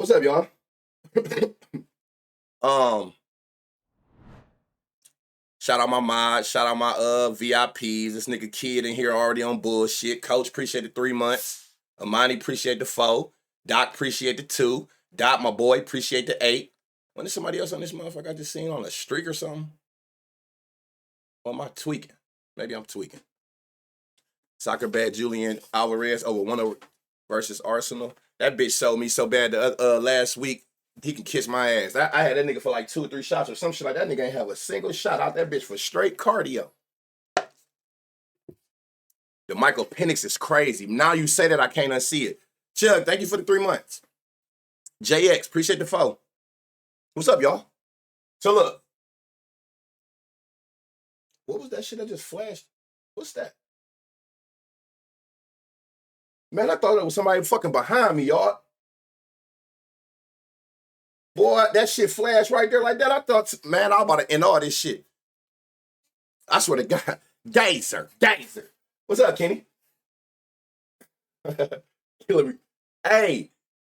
What's up, y'all? Shout out my mods, shout out my VIPs. This nigga Kid in here already on bullshit. Coach, appreciate the 3 months. Amani, appreciate the 4. Doc, appreciate the 2. Doc, my boy, appreciate the 8. When is somebody else on this motherfucker I just seen on a streak or something? Or am I tweaking? Maybe I'm tweaking. Soccer bad Julian Alvarez over 1 versus Arsenal. That bitch sold me so bad last week. He can kiss my ass. I had that nigga for like 2 or 3 shots or some shit like that. Nigga ain't have a single shot out that bitch for straight cardio. The Michael Penix is crazy. Now you say that, I can't unsee it. Chug, thank you for the 3 months. JX, appreciate the 4. What's up, y'all? So look. What was that shit that just flashed? What's that? Man, I thought it was somebody fucking behind me, y'all. Boy, that shit flashed right there like that. I thought, man, I'm about to end all this shit. I swear to God. Gazer. What's up, Kenny? Hey,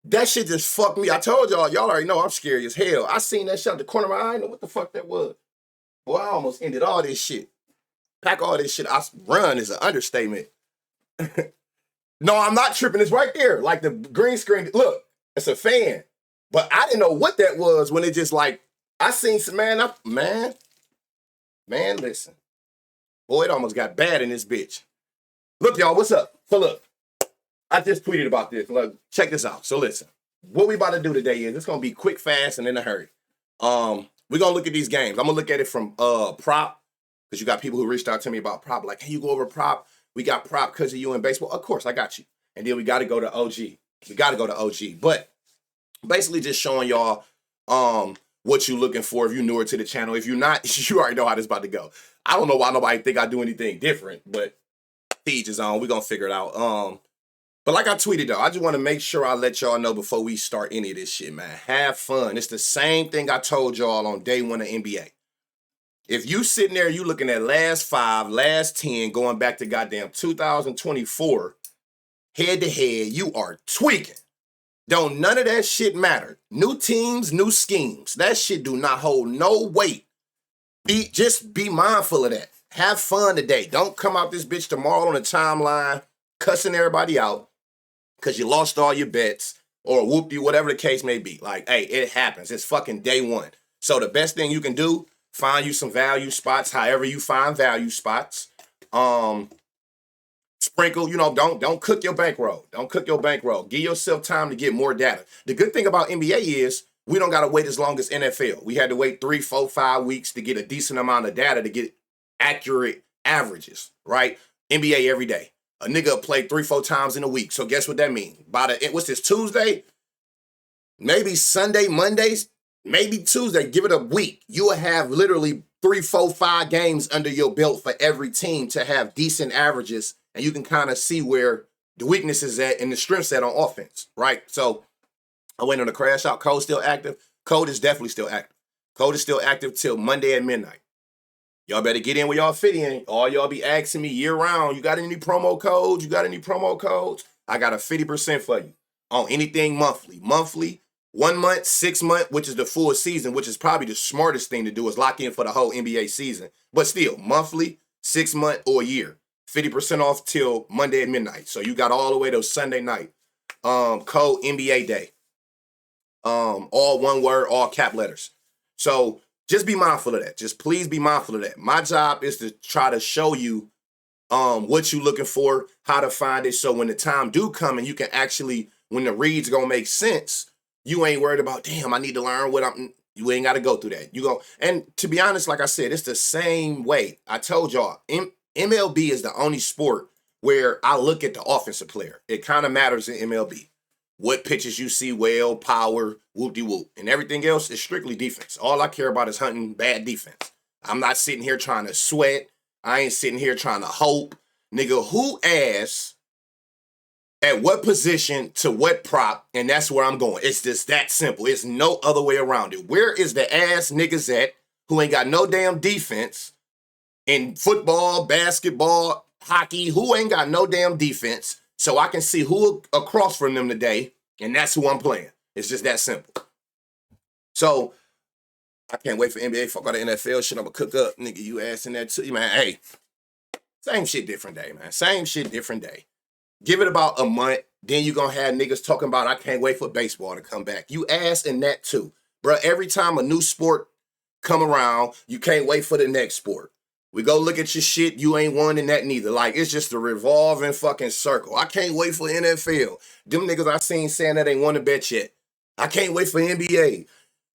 that shit just fucked me. I told y'all already know I'm scary as hell. I seen that shit at the corner of my eye. I didn't know what the fuck that was. Boy, I almost ended all this shit. Pack all this shit. I run is an understatement. No, I'm not tripping. It's right there. Like the green screen. Look, it's a fan. But I didn't know what that was when it just like, I seen some, man, listen. Boy, it almost got bad in this bitch. Look, y'all, what's up? So look, I just tweeted about this. Look, check this out. So listen, what we about to do today is it's going to be quick, fast, and in a hurry. We're going to look at these games. I'm going to look at it from prop, because you got people who reached out to me about prop. Like, can you go over prop? We got prop because of you in baseball. Of course, I got you. And then we got to go to OG. But basically just showing y'all what you looking for if you're newer to the channel. If you're not, you already know how this is about to go. I don't know why nobody think I do anything different, but Teach is on. We're going to figure it out. But like I tweeted, though, I just want to make sure I let y'all know before we start any of this shit, man. Have fun. It's the same thing I told y'all on day 1 of NBA. If you sitting there, you looking at last 5, last 10, going back to goddamn 2024, head-to-head, you are tweaking. Don't none of that shit matter. New teams, new schemes. That shit do not hold no weight. Just be mindful of that. Have fun today. Don't come out this bitch tomorrow on the timeline cussing everybody out because you lost all your bets or whooped you, whatever the case may be. Like, hey, it happens. It's fucking day 1. So the best thing you can do, find you some value spots, however you find value spots. Sprinkle, don't cook your bankroll. Don't cook your bankroll. Give yourself time to get more data. The good thing about NBA is we don't got to wait as long as NFL. We had to wait 3, 4, 5 weeks to get a decent amount of data to get accurate averages, right? NBA every day. A nigga play 3, 4 times in a week. So guess what that means? What's this, Tuesday? Maybe Sunday, Mondays, maybe Tuesday. Give it a week. You will have literally 3, 4, 5 games under your belt for every team to have decent averages. And you can kind of see where the weakness is at and the strength's at on offense, right? So I went on a crash out. Code still active. Code is definitely still active. Code is still active till Monday at midnight. Y'all better get in where y'all fit in. All y'all be asking me year round, you got any promo codes? I got a 50% for you on anything monthly. Monthly, 1 month, 6 month, which is the full season, which is probably the smartest thing to do is lock in for the whole NBA season. But still, monthly, 6 month, or a year. 50% off till Monday at midnight. So you got all the way to Sunday night. Code NBA Day. All one word, all cap letters. So just be mindful of that. Just please be mindful of that. My job is to try to show you what you're looking for, how to find it. So when the time do come and you can actually, when the reads gonna make sense, you ain't worried about, damn, I need to learn you ain't got to go through that. And to be honest, like I said, it's the same way. I told y'all, MLB is the only sport where I look at the offensive player. It kind of matters in MLB. What pitches you see well, power, whoop-de-whoop. And everything else is strictly defense. All I care about is hunting bad defense. I'm not sitting here trying to sweat. I ain't sitting here trying to hope. Nigga, who asks at what position to what prop, and that's where I'm going. It's just that simple. It's no other way around it. Where is the ass niggas at who ain't got no damn defense in football, basketball, hockey, who ain't got no damn defense, so I can see who across from them today, and that's who I'm playing. It's just that simple. So I can't wait for NBA. Fuck all the NFL shit. I'm gonna cook up, nigga. You asking that too, man? Hey, same shit, different day, man. Same shit, different day. Give it about a month, then you gonna have niggas talking about I can't wait for baseball to come back. You asking that too, bro. Every time a new sport come around, you can't wait for the next sport. We go look at your shit, you ain't won in that neither. Like, it's just a revolving fucking circle. I can't wait for NFL. Them niggas I seen saying that ain't won a bet yet. I can't wait for NBA.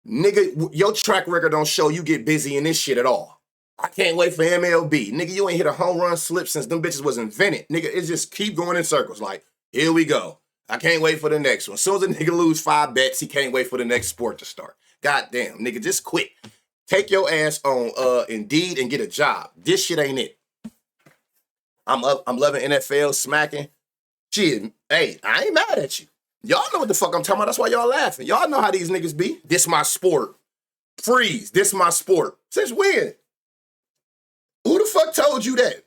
Nigga, your track record don't show you get busy in this shit at all. I can't wait for MLB. Nigga, you ain't hit a home run slip since them bitches was invented. Nigga, it just keep going in circles. Like, here we go. I can't wait for the next one. As soon as a nigga lose 5 bets, he can't wait for the next sport to start. Goddamn, nigga, just quit. Take your ass on Indeed and get a job. This shit ain't it. I'm loving NFL smacking. Shit, hey, I ain't mad at you. Y'all know what the fuck I'm talking about. That's why y'all laughing. Y'all know how these niggas be. This my sport. Freeze. This my sport. Since when? Who the fuck told you that?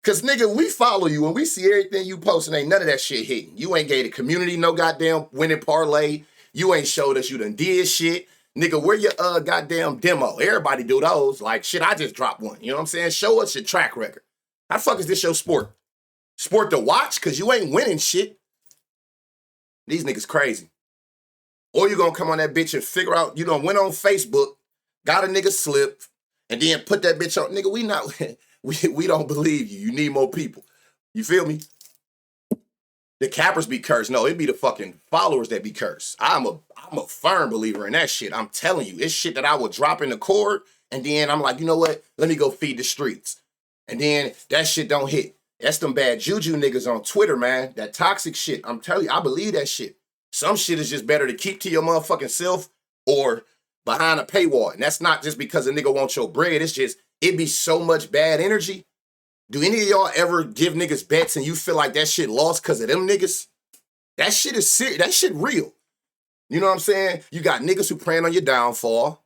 Cause nigga, we follow you and we see everything you post and ain't none of that shit hitting. You ain't gave the community no goddamn winning parlay. You ain't showed us you done did shit. Nigga, where your goddamn demo? Everybody do those. Like, shit, I just dropped one. You know what I'm saying? Show us your track record. How the fuck is this your sport? Sport to watch? Cause you ain't winning shit. These niggas crazy. Or you gonna come on that bitch and figure out, you done went on Facebook, got a nigga slip, and then put that bitch on. Nigga, we don't believe you. You need more people. You feel me? The cappers be cursed. No, it be the fucking followers that be cursed. I'm a firm believer in that shit. I'm telling you, it's shit that I would drop in the cord, and then I'm like, you know what? Let me go feed the streets. And then that shit don't hit. That's them bad juju niggas on Twitter, man. That toxic shit. I'm telling you, I believe that shit. Some shit is just better to keep to your motherfucking self or behind a paywall. And that's not just because a nigga wants your bread. It's just, it be so much bad energy. Do any of y'all ever give niggas bets and you feel like that shit lost because of them niggas? That shit is serious. That shit real. You know what I'm saying? You got niggas who praying on your downfall.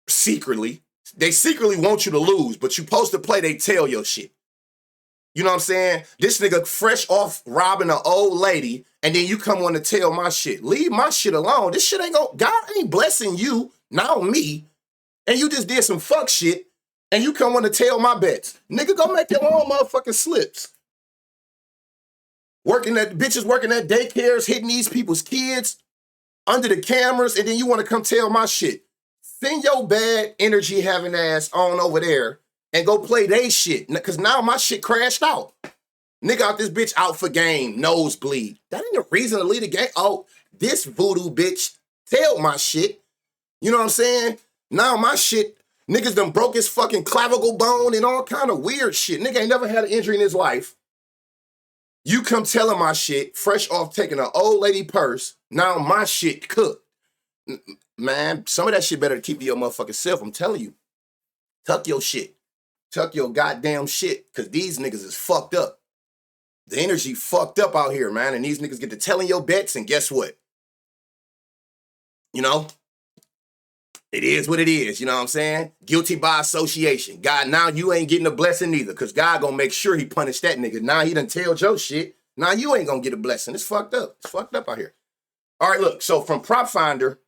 Secretly. They secretly want you to lose, but you supposed to play, they tell your shit. You know what I'm saying? This nigga fresh off robbing an old lady, and then you come on to tell my shit. Leave my shit alone. This shit ain't gonna, God ain't blessing you, not me. And you just did some fuck shit, and you come on to tell my bets. Nigga, go make your own motherfucking slips. Bitches working at daycares, hitting these people's kids under the cameras, and then you want to come tell my shit. Send your bad energy having ass on over there and go play they shit. Because now my shit crashed out. Nigga out this bitch out for game, nosebleed. That ain't a reason to leave the game. Oh, this voodoo bitch tell my shit. You know what I'm saying? Now my shit, niggas done broke his fucking clavicle bone and all kind of weird shit. Nigga ain't never had an injury in his life. You come telling my shit, fresh off taking an old lady purse, now my shit cooked. Man, some of that shit better to keep to your motherfucking self, I'm telling you. Tuck your shit. Tuck your goddamn shit, because these niggas is fucked up. The energy fucked up out here, man, and these niggas get to telling your bets, and guess what? You know? It is what it is, you know what I'm saying? Guilty by association. God, now you ain't getting a blessing either, because God gonna make sure he punish that nigga. Now he done tell your shit. Now you ain't gonna get a blessing. It's fucked up. It's fucked up out here. All right, look, so from Prop Finder,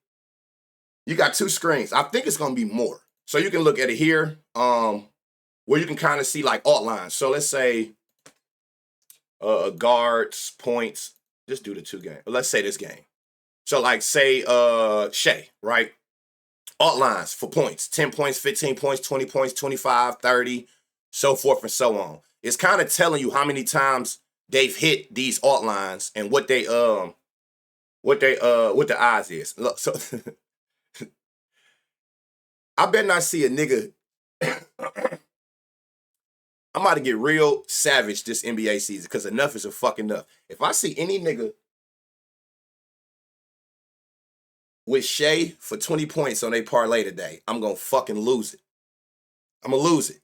you got 2 screens. I think it's gonna be more. So you can look at it here, where you can kind of see like alt lines. So let's say guards, points. Just do the 2 games. Let's say this game. So like say Shea, right? Alt lines for points. 10 points, 15 points, 20 points, 25, 30, so forth and so on. It's kind of telling you how many times they've hit these alt lines and what the odds is. Look, so I better not see a nigga. I'm about to get real savage this NBA season because enough is a fucking enough. If I see any nigga with Shea for 20 points on a parlay today, I'm going to fucking lose it. I'm going to lose it.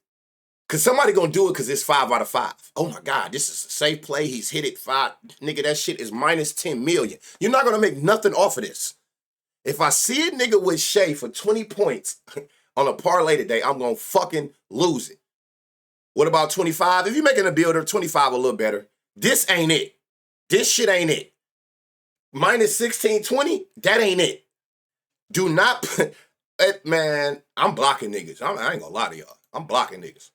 Because somebody going to do it because it's 5 out of 5. Oh my God, this is a safe play. He's hit it 5. Nigga, that shit is minus 10 million. You're not going to make nothing off of this. If I see a nigga with Shea for 20 points on a parlay today, I'm going to fucking lose it. What about 25? If you're making a builder, 25 a little better. This ain't it. This shit ain't it. minus 16, 20, that ain't it. Do not put, man, I'm blocking niggas. I ain't gonna lie to y'all. I'm blocking niggas.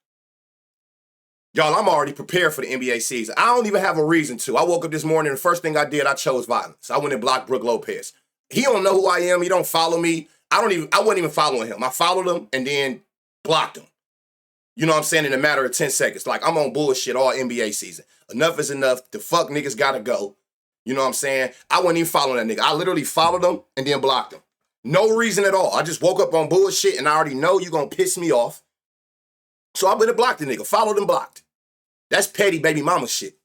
Y'all, I'm already prepared for the NBA season. I don't even have a reason to. I woke up this morning, the first thing I did, I chose violence. I went and blocked Brook Lopez. He don't know who I am. He don't follow me. I wasn't even following him. I followed him and then blocked him. You know what I'm saying? In a matter of 10 seconds. Like, I'm on bullshit all NBA season. Enough is enough. The fuck niggas gotta go. You know what I'm saying? I wasn't even following that nigga. I literally followed him and then blocked him. No reason at all. I just woke up on bullshit and I already know you gonna piss me off. So I went and blocked the nigga. Followed and blocked. That's petty baby mama shit.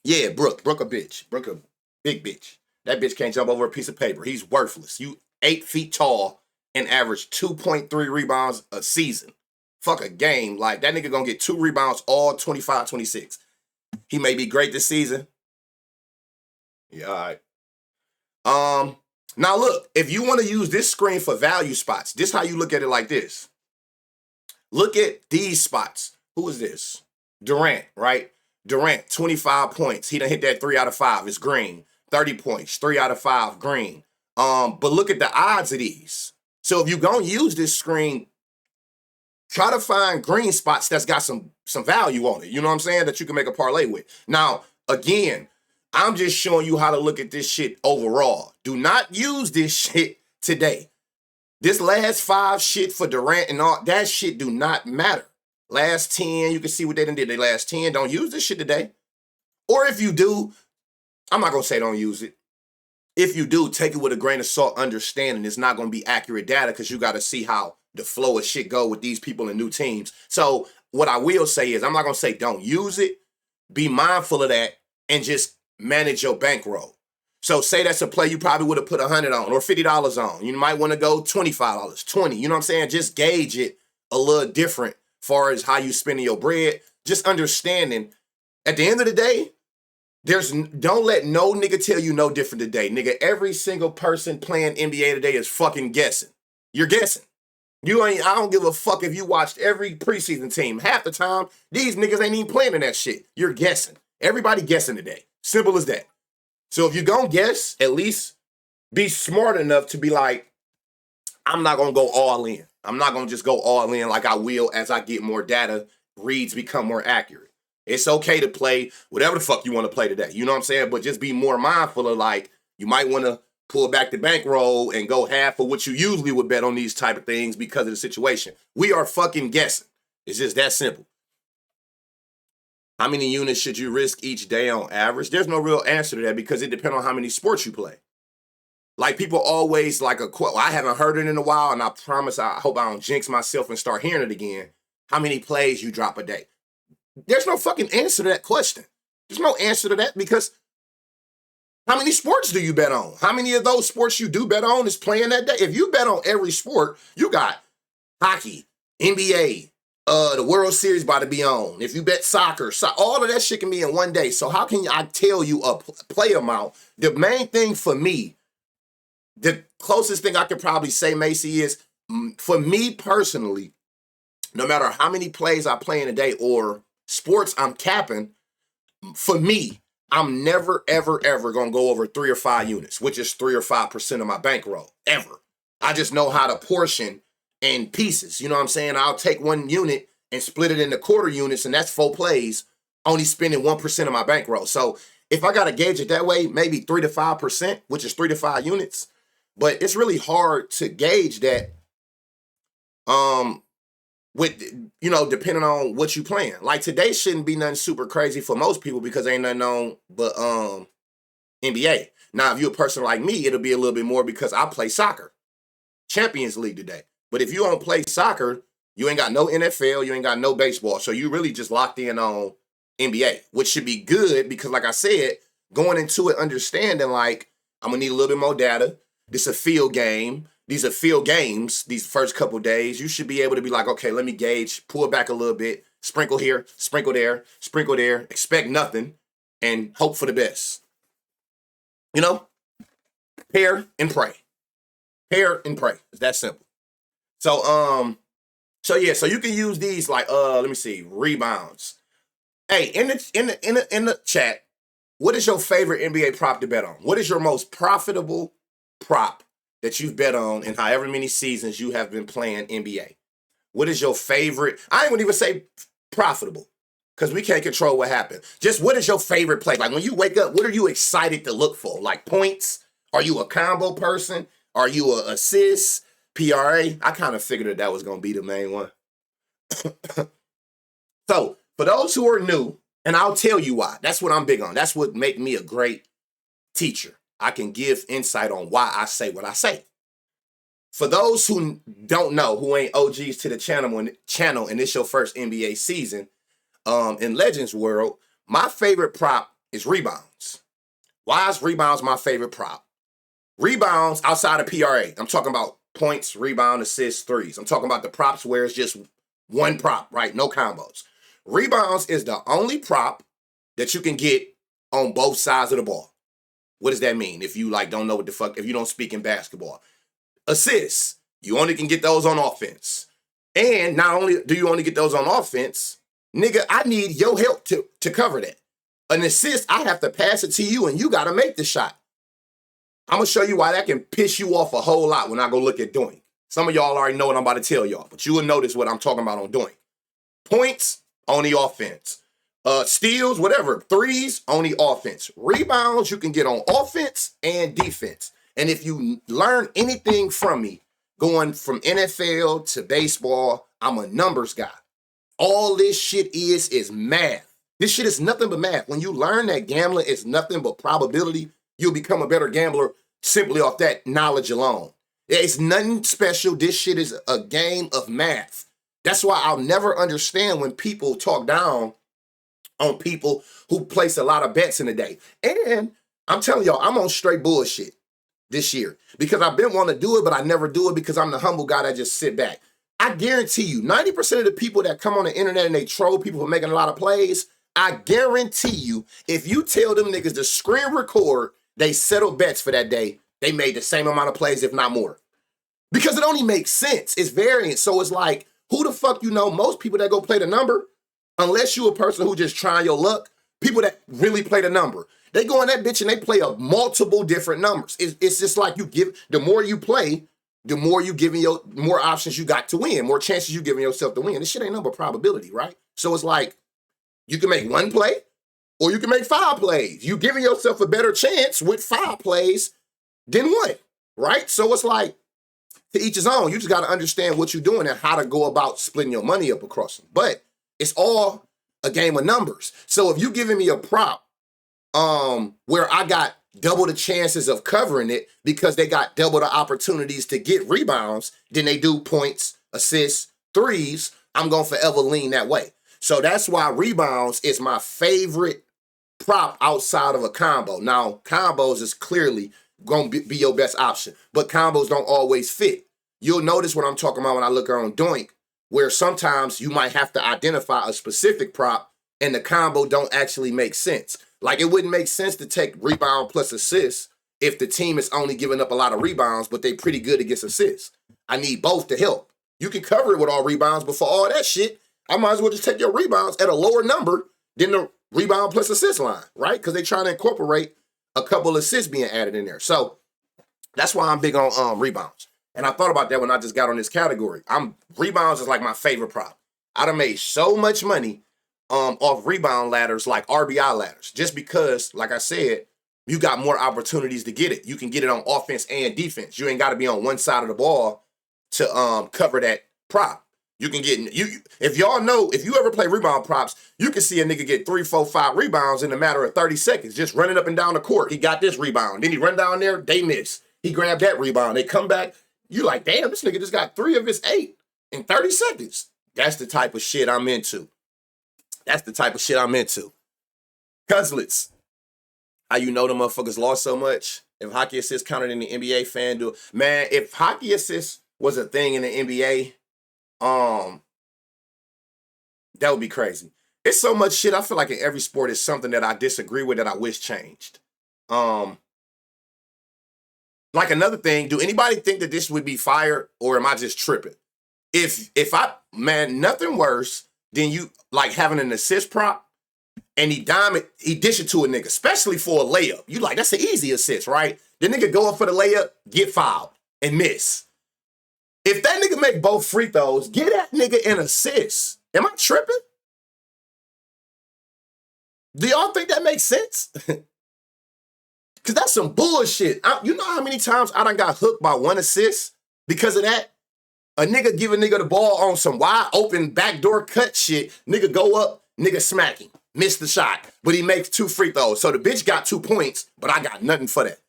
Yeah, Brooke a bitch. Brooke a big bitch. That bitch can't jump over a piece of paper. He's worthless. You 8 feet tall and average 2.3 rebounds a season. Fuck a game. Like, that nigga gonna get 2 rebounds all 25, 26. He may be great this season. Yeah, all right. Now look, if you want to use this screen for value spots, this how you look at it like this. Look at these spots. Who is this? Durant, right? Durant, 25 points. He done hit that 3 out of 5. It's green. 30 points, 3 out of 5, green. But look at the odds of these. So if you're going to use this screen, try to find green spots that's got some value on it. You know what I'm saying? That you can make a parlay with. Now, again, I'm just showing you how to look at this shit overall. Do not use this shit today. This last 5 shit for Durant and all, that shit do not matter. Last 10, you can see what they done did. They last 10, don't use this shit today. Or if you do, I'm not going to say don't use it. If you do, take it with a grain of salt, understanding it's not going to be accurate data because you got to see how the flow of shit go with these people and new teams. So what I will say is I'm not going to say don't use it. Be mindful of that and just manage your bankroll. So say that's a play you probably would have put $100 on or $50 on. You might want to go $25, $20. You know what I'm saying? Just gauge it a little different as far as how you spending your bread. Just understanding at the end of the day, don't let no nigga tell you no different today. Nigga, every single person playing NBA today is fucking guessing. You're guessing. I don't give a fuck if you watched every preseason team. Half the time, these niggas ain't even playing in that shit. You're guessing. Everybody guessing today. Simple as that. So if you're gonna guess, at least be smart enough to be like, I'm not gonna go all in. I'm not gonna just go all in like I will as I get more data, reads become more accurate. It's okay to play whatever the fuck you want to play today. You know what I'm saying? But just be more mindful of like, you might want to pull back the bankroll and go half of what you usually would bet on these type of things because of the situation. We are fucking guessing. It's just that simple. How many units should you risk each day on average? There's no real answer to that because it depends on how many sports you play. Like people always like a quote. I haven't heard it in a while, and I promise I hope I don't jinx myself and start hearing it again. How many plays you drop a day? There's no fucking answer to that question. There's no answer to that because how many sports do you bet on? How many of those sports you do bet on is playing that day? If you bet on every sport, you got hockey, NBA, the World Series about to be on. If you bet soccer, all of that shit can be in one day. So how can I tell you a play amount? The main thing for me, the closest thing I could probably say, Macy, is for me personally, no matter how many plays I play in a day or sports I'm capping, for me, I'm never, ever, ever going to go over 3 or 5 units, which is 3 or 5% of my bankroll, ever. I just know how to portion in pieces. You know what I'm saying? I'll take 1 unit and split it into quarter units, and that's 4 plays, only spending 1% of my bankroll. So if I got to gauge it that way, maybe 3 to 5%, which is 3 to 5 units. But it's really hard to gauge that with, you know, depending on what you playing. Like today shouldn't be nothing super crazy for most people because ain't nothing on but NBA. Now, if you're a person like me, it'll be a little bit more because I play soccer. Champions League today. But if you don't play soccer, you ain't got no NFL, you ain't got no baseball. So you really just locked in on NBA, which should be good because like I said, going into it understanding like I'm going to need a little bit more data. This is a field game. These are field games these first couple days. You should be able to be like, okay, let me gauge, pull back a little bit, sprinkle here, sprinkle there, expect nothing, and hope for the best. You know? Pair and pray. Pair and pray. It's that simple. So so you can use these like let me see, rebounds. Hey, in the chat, What is your favorite NBA prop to bet on? What is your most profitable prop that you've bet on in however many seasons you have been playing NBA? What is your favorite? I ain't gonna even say profitable because we can't control what happened. Just what is your favorite play? Like when you wake up, what are you excited to look for? Like points? Are you a combo person? Are you a assist? PRA? I kind of figured that was gonna be the main one. So for those who are new, and I'll tell you why. That's what I'm big on. That's what makes me a great teacher. I can give insight on why I say what I say. For those who don't know, who ain't OGs to the channel, and it's your first NBA season, in Legends world, my favorite prop is rebounds. Why is rebounds my favorite prop? Rebounds outside of PRA. I'm talking about points, rebound, assists, threes. I'm talking about the props where it's just one prop, right? No combos. Rebounds is the only prop that you can get on both sides of the ball. What does that mean? If you don't know what the fuck, if you don't speak in basketball. Assists, you only can get those on offense. And not only do you only get those on offense, nigga, I need your help to cover that. An assist, I have to pass it to you and you got to make the shot. I'm going to show you why that can piss you off a whole lot when I go look at doing. Some of y'all already know what I'm about to tell y'all, but you will notice what I'm talking about on doing. Points, on the offense. Steals, whatever. Threes, on the offense. Rebounds, you can get on offense and defense. And if you learn anything from me, going from NFL to baseball, I'm a numbers guy. All this shit is math. This shit is nothing but math. When you learn that gambling is nothing but probability, you'll become a better gambler simply off that knowledge alone. It's nothing special. This shit is a game of math. That's why I'll never understand when people talk down on people who place a lot of bets in a day. And I'm telling y'all, I'm on straight bullshit this year because I've been wanting to do it, but I never do it because I'm the humble guy that just sit back. I guarantee you, 90% of the people that come on the internet and they troll people for making a lot of plays, I guarantee you, if you tell them niggas to screen record, they settle bets for that day, they made the same amount of plays, if not more. Because it only makes sense. It's variant. So it's like, who the fuck you know? Most people that go play the number, unless you a person who just trying your luck, people that really play the number, they go in that bitch and they play a multiple different numbers. It's just like you give, the more you play, the more you giving your, more options you got to win, more chances you giving yourself to win. This shit ain't number probability, right? So it's like, you can make one play or you can make 5 plays. You giving yourself a better chance with 5 plays than 1, right? So it's like, to each his own. You just got to understand what you're doing and how to go about splitting your money up across them. But it's all a game of numbers. So if you giving me a prop where I got double the chances of covering it because they got double the opportunities to get rebounds than they do points, assists, threes, I'm going to forever lean that way. So that's why rebounds is my favorite prop outside of a combo. Now, combos is clearly going to be your best option, but combos don't always fit. You'll notice what I'm talking about when I look on Doink, where sometimes you might have to identify a specific prop and the combo don't actually make sense. Like it wouldn't make sense to take rebound plus assist if the team is only giving up a lot of rebounds, but they pretty good against assists. I need both to help. You can cover it with all rebounds, but for all that shit, I might as well just take your rebounds at a lower number than the rebound plus assist line, right? Because they're trying to incorporate a couple assists being added in there. So that's why I'm big on rebounds. And I thought about that when I just got on this category. Rebounds is like my favorite prop. I done made so much money off rebound ladders, like RBI ladders, just because, like I said, you got more opportunities to get it. You can get it on offense and defense. You ain't got to be on one side of the ball to cover that prop. You can get, if y'all know, if you ever play rebound props, you can see a nigga get 3, 4, 5 rebounds in a matter of 30 seconds, just running up and down the court. He got this rebound. Then he run down there, they miss. He grabbed that rebound. They come back. You like, damn, this nigga just got 3 of his 8 in 30 seconds. That's the type of shit I'm into. That's the type of shit I'm into. Cuzlets. How you know the motherfuckers lost so much? If hockey assists counted in the NBA, FanDuel. Man, if hockey assists was a thing in the NBA, that would be crazy. It's so much shit. I feel like in every sport is something that I disagree with that I wish changed. Like another thing, do anybody think that this would be fire or am I just tripping? If I, man, nothing worse than you like having an assist prop and he dish it to a nigga, especially for a layup. You like, that's an easy assist, right? The nigga go up for the layup, get fouled, and miss. If that nigga make both free throws, get that nigga an assist. Am I tripping? Do y'all think that makes sense? Because that's some bullshit. You know how many times I done got hooked by one assist because of that? A nigga give a nigga the ball on some wide open backdoor cut shit. Nigga go up, nigga smack him. Miss the shot, but he makes 2 free throws. So the bitch got 2 points, but I got nothing for that.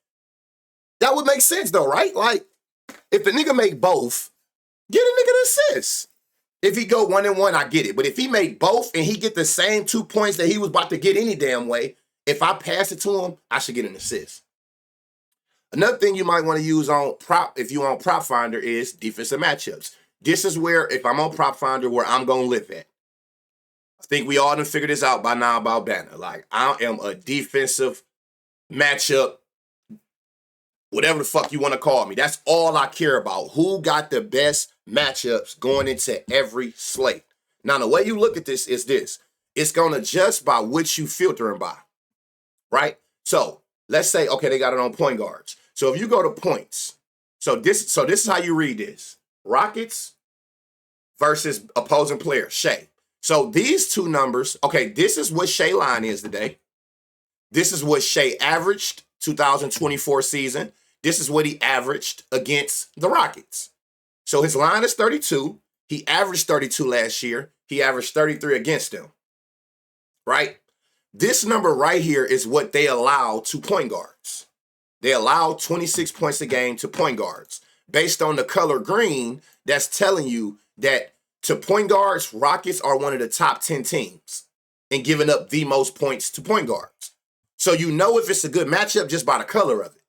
That would make sense though, right? Like, if the nigga make both, get a nigga an assist. If he go 1-1, I get it. But if he make both and he get the same 2 points that he was about to get any damn way, if I pass it to him, I should get an assist. Another thing you might want to use on if you on Prop Finder is defensive matchups. This is where, if I'm on Prop Finder, where I'm going to live at. I think we all done figured this out by now about Banner. Like, I am a defensive matchup, whatever the fuck you want to call me. That's all I care about. Who got the best matchups going into every slate? Now, the way you look at this is this. It's going to adjust by which you filtering by, right? So, let's say, okay, they got it on point guards. So, if you go to points, so this is how you read this. Rockets versus opposing player, Shea. So, these two numbers, okay, this is what Shea line is today. This is what Shea averaged 2024 season. This is what he averaged against the Rockets. So his line is 32. He averaged 32 last year. He averaged 33 against them. Right? This number right here is what they allow to point guards. They allow 26 points a game to point guards. Based on the color green, that's telling you that to point guards, Rockets are one of the top 10 teams in giving up the most points to point guards. So you know if it's a good matchup just by the color of it.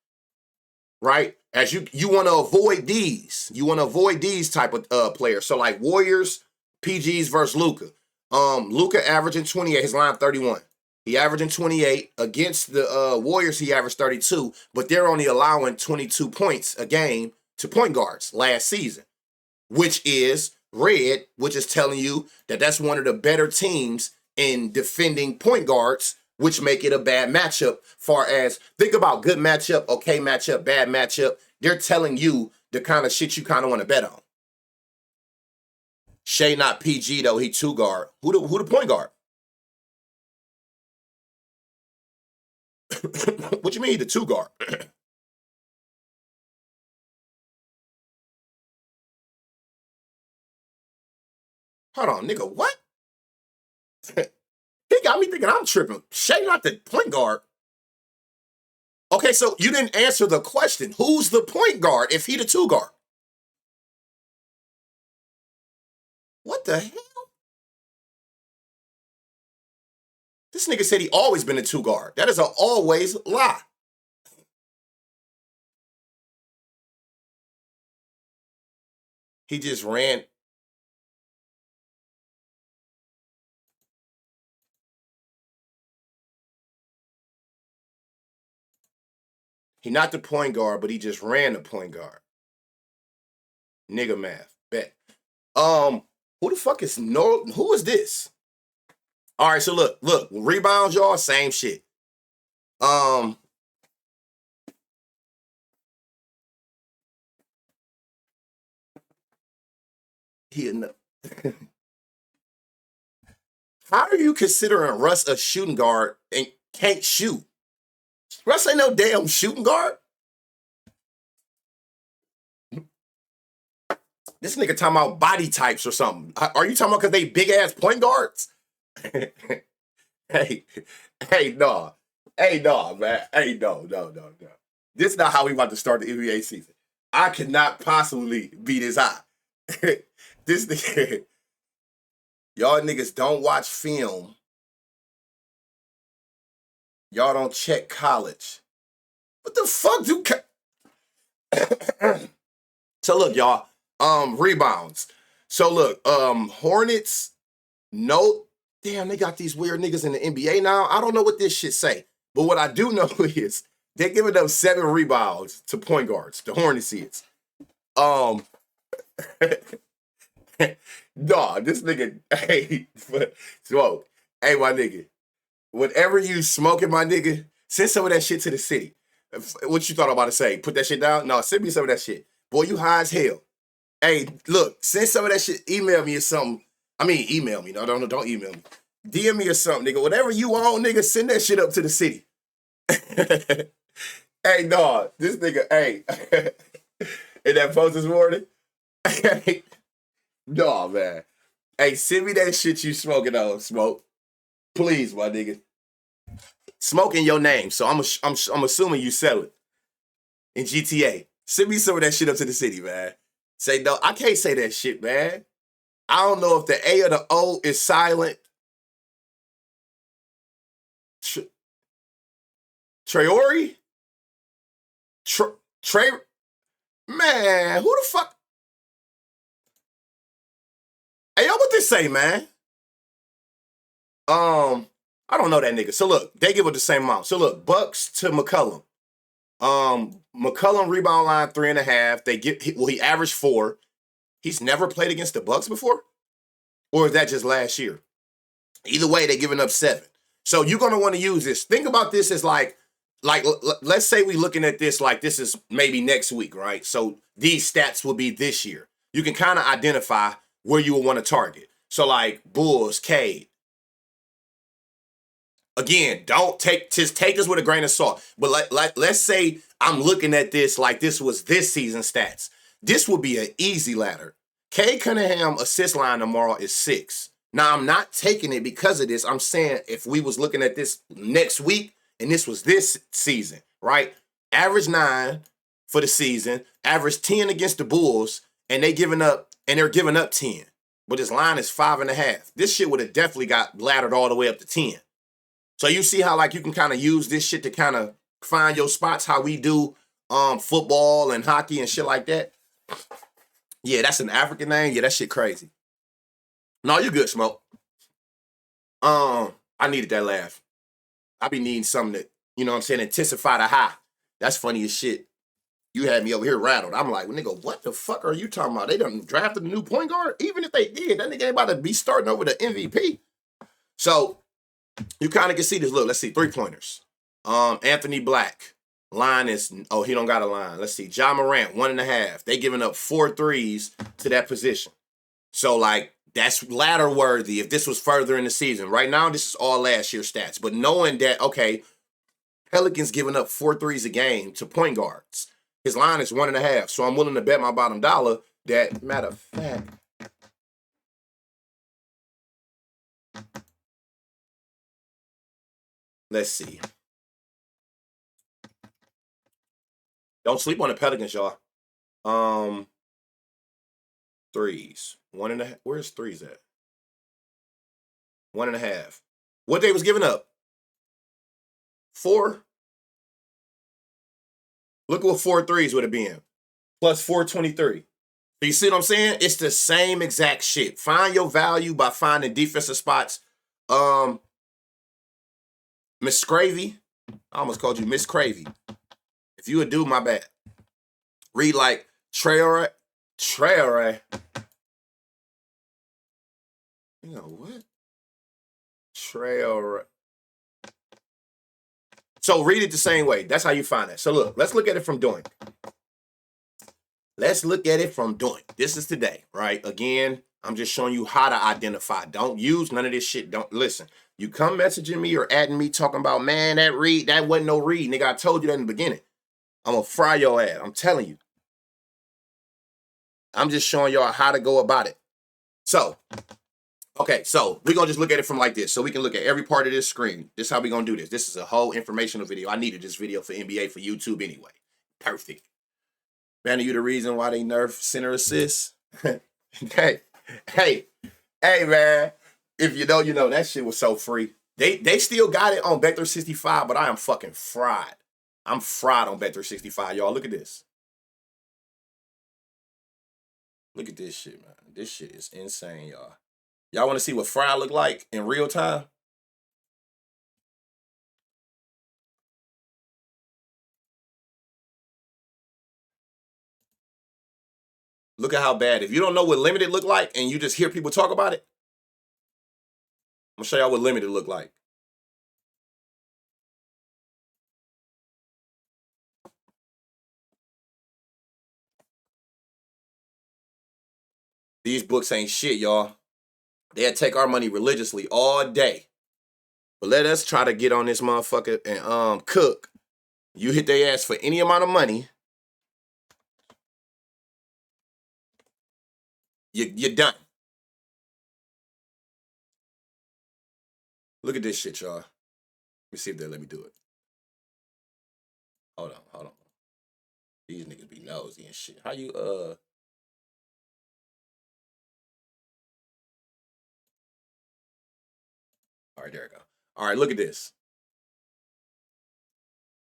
Right? As you want to avoid these. You want to avoid these type of players. So like Warriors, PGs versus Luka. Luka averaging 28, his line 31. He averaging 28. Against the Warriors, he averaged 32, but they're only allowing 22 points a game to point guards last season, which is red, which is telling you that that's one of the better teams in defending point guards, which make it a bad matchup. Far as, think about good matchup, okay matchup, bad matchup. They're telling you the kind of shit you kind of want to bet on. Shea not PG though, he 2 guard. Who the point guard? What you mean the 2 guard? Hold on, nigga, what? He got me thinking I'm tripping. Shea not the point guard. Okay, so you didn't answer the question. Who's the point guard if he the 2 guard? What the hell? This nigga said he always been a 2 guard. That is an always lie. He just ran. He not the point guard, but he just ran the point guard. Nigga math. Bet. Who the fuck is who is this? All right, so look, rebounds, y'all, same shit. How are you considering Russ a shooting guard and can't shoot? Russ ain't no damn shooting guard. This nigga talking about body types or something. Are you talking about because they big ass point guards? hey, no. Hey, no, man. Hey, no. This is not how we about to start the NBA season. I cannot possibly be this high. This nigga, y'all niggas don't watch film. Y'all don't check college. What the fuck do So look, y'all. Rebounds. So look, Hornets, no, damn, they got these weird niggas in the NBA now. I don't know what this shit say. But what I do know is they're giving up 7 rebounds to point guards. The Hornets is. Nah, this nigga, hey, whoa. Hey, my nigga. whatever you smoking, my nigga, send some of that shit to the city. What you thought about to say? Put that shit down? No, send me some of that shit. Boy, you high as hell. Hey, look, send some of that shit. Email me or something. I mean, email me. No, don't email me. DM me or something, nigga. Whatever you want, nigga, send that shit up to the city. Hey, dog, this nigga, hey. In that post this morning? No, man. Hey, send me that shit you smoking on, Smoke. Please, my nigga. Smoke in your name, so I'm assuming you sell it in GTA. Send me some of that shit up to the city, man. Say no, I can't say that shit, man. I don't know if the A or the O is silent. Traore? Trey? Man, who the fuck? Hey, yo, what this say, man? I don't know that nigga. So look, they give it the same amount. So look, Bucks to McCollum. McCollum rebound line 3.5. He averaged 4. He's never played against the Bucks before? Or is that just last year? Either way, they're giving up 7. So you're gonna want to use this. Think about this as like let's say we looking at this like this is maybe next week, right? So these stats will be this year. You can kind of identify where you will want to target. So like Bulls, Cade. Again, take this with a grain of salt. But let's say I'm looking at this like this was this season stats. This would be an easy ladder. Cade Cunningham assist line tomorrow is 6. Now, I'm not taking it because of this. I'm saying if we was looking at this next week and this was this season, right? Average 9 for the season, average 10 against the Bulls, and they're giving up 10. But his line is 5.5. This shit would have definitely got laddered all the way up to 10. So you see how like you can kind of use this shit to kind of find your spots, how we do football and hockey and shit like that. Yeah, that's an African name. Yeah, that shit crazy. No, you good, Smoke. I needed that laugh. I be needing something that, you know what I'm saying, intensify the high. That's funny as shit. You had me over here rattled. I'm like, well, nigga, what the fuck are you talking about? They done drafted a new point guard? Even if they did, that nigga ain't about to be starting over the MVP. So you kind of can see this. Look, let's see, 3-pointers. Anthony Black. Line is, he don't got a line. Let's see, Ja Morant, 1.5. They giving up 4 threes to that position. So, like, that's ladder worthy if this was further in the season. Right now, this is all last year's stats. But knowing that, okay, Pelicans giving up 4 threes a game to point guards. His line is 1.5. So I'm willing to bet my bottom dollar that, matter of fact, let's see. Don't sleep on the Pelicans, y'all. Threes. 1.5. Where's threes at? 1.5. What they was giving up? 4. Look what 4 threes would have been. Plus 423. So you see what I'm saying? It's the same exact shit. Find your value by finding defensive spots. Miss Cravey. I almost called you Miss Cravey. If you would do, my bad. Read like Traore. You know what? Traore. So read it the same way. That's how you find it. So look, let's look at it from Doink. This is today, right? Again, I'm just showing you how to identify. Don't use none of this shit. Don't listen. You come messaging me or adding me talking about, man, that wasn't no read. Nigga, I told you that in the beginning. I'm going to fry your ass. I'm telling you. I'm just showing y'all how to go about it. So, okay, so we're going to just look at it from like this. So we can look at every part of this screen. This is how we're going to do this. This is a whole informational video. I needed this video for NBA for YouTube anyway. Perfect. Man, are you the reason why they nerf center assists? hey, man. If you know, you know. That shit was so free. They still got it on Bet365, but I am fucking fried. I'm fried on Bet365, y'all. Look at this. Look at this shit, man. This shit is insane, y'all. Y'all want to see what fried look like in real time? Look at how bad. If you don't know what limited look like and you just hear people talk about it, I'm gonna show y'all what limited look like. These books ain't shit, y'all. They'll take our money religiously all day. But let us try to get on this motherfucker and cook. You hit their ass for any amount of money, you're done. Look at this shit, y'all. Let me see if they'll let me do it. Hold on. These niggas be nosy and shit. How you All right, there we go. All right, look at this.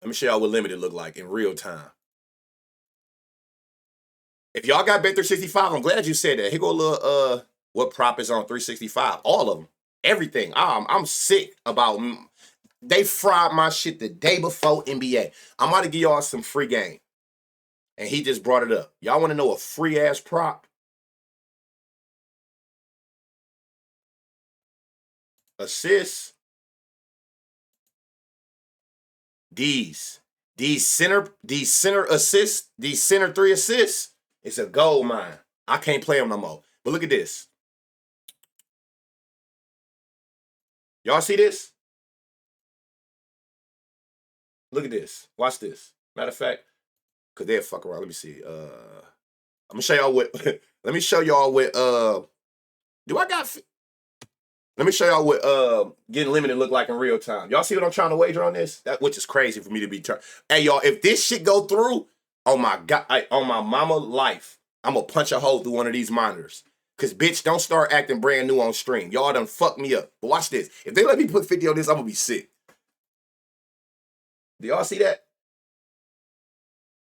Let me show y'all what limited look like in real time. If y'all got Bet 365, I'm glad you said that. Here go a little what prop is on 365. All of them. Everything. I'm sick about they fried my shit the day before NBA. I'm about to give y'all some free game. And he just brought it up. Y'all want to know a free ass prop? Assists. These center assists, these center 3 assists, it's a gold mine. I can't play them no more. But look at this. Y'all see this? Look at this. Watch this. Matter of fact, because they'll fuck around. Let me see. I'm gonna show y'all what let me show y'all what let me show y'all what getting limited look like in real time. Y'all see what I'm trying to wager on this? That which is crazy for me to be turned. Hey y'all, if this shit go through, oh my God, on my mama life, I'm gonna punch a hole through one of these monitors. Cause bitch, don't start acting brand new on stream. Y'all done fucked me up. But watch this. If they let me put 50 on this, I'm gonna be sick. Do y'all see that?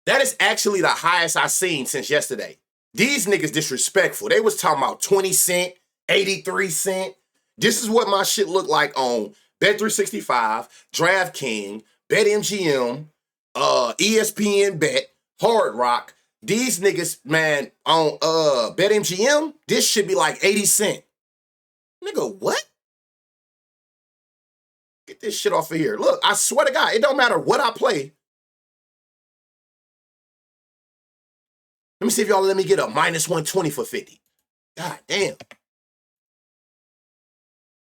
That is actually the highest I've seen since yesterday. These niggas disrespectful. They was talking about 20 cent, 83 cent. This is what my shit look like on Bet365, DraftKings, BetMGM, ESPN Bet, Hard Rock. These niggas, man, on BetMGM, this should be like 80 cent. Nigga, what? Get this shit off of here. Look, I swear to God, it don't matter what I play. Let me see if y'all let me get a minus 120 for 50. God damn.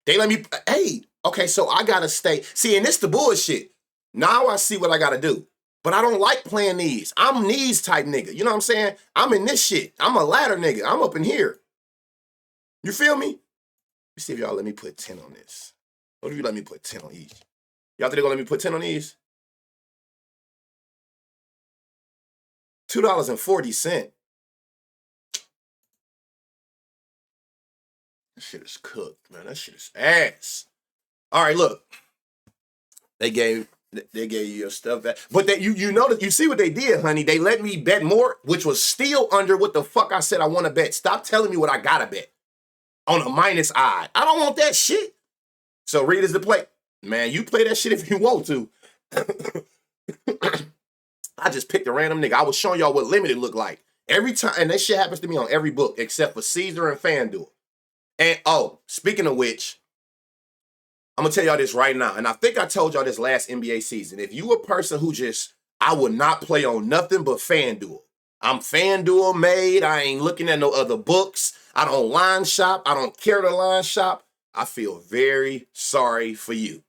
They let me, hey, okay, so I gotta stay. See, and this the bullshit. Now I see what I gotta do. But I don't like playing these. I'm these type nigga. You know what I'm saying? I'm in this shit. I'm a ladder nigga. I'm up in here. You feel me? Let me see if y'all let me put 10 on this. What if you let me put 10 on each? Y'all think they're gonna let me put 10 on these? $2.40. That shit is cooked, man. That shit is ass. All right, look. They gave you your stuff back. But that you know that you see what they did, honey. They let me bet more, which was still under what the fuck I said I want to bet. Stop telling me what I gotta bet. On a minus odd. I don't want that shit. So read as the play. Man, you play that shit if you want to. I just picked a random nigga. I was showing y'all what limited looked like. Every time, and that shit happens to me on every book except for Caesar and FanDuel. And oh, speaking of which, I'm gonna tell y'all this right now. And I think I told y'all this last NBA season. If you a person who I would not play on nothing but FanDuel. I'm FanDuel made. I ain't looking at no other books. I don't line shop. I don't care to line shop. I feel very sorry for you.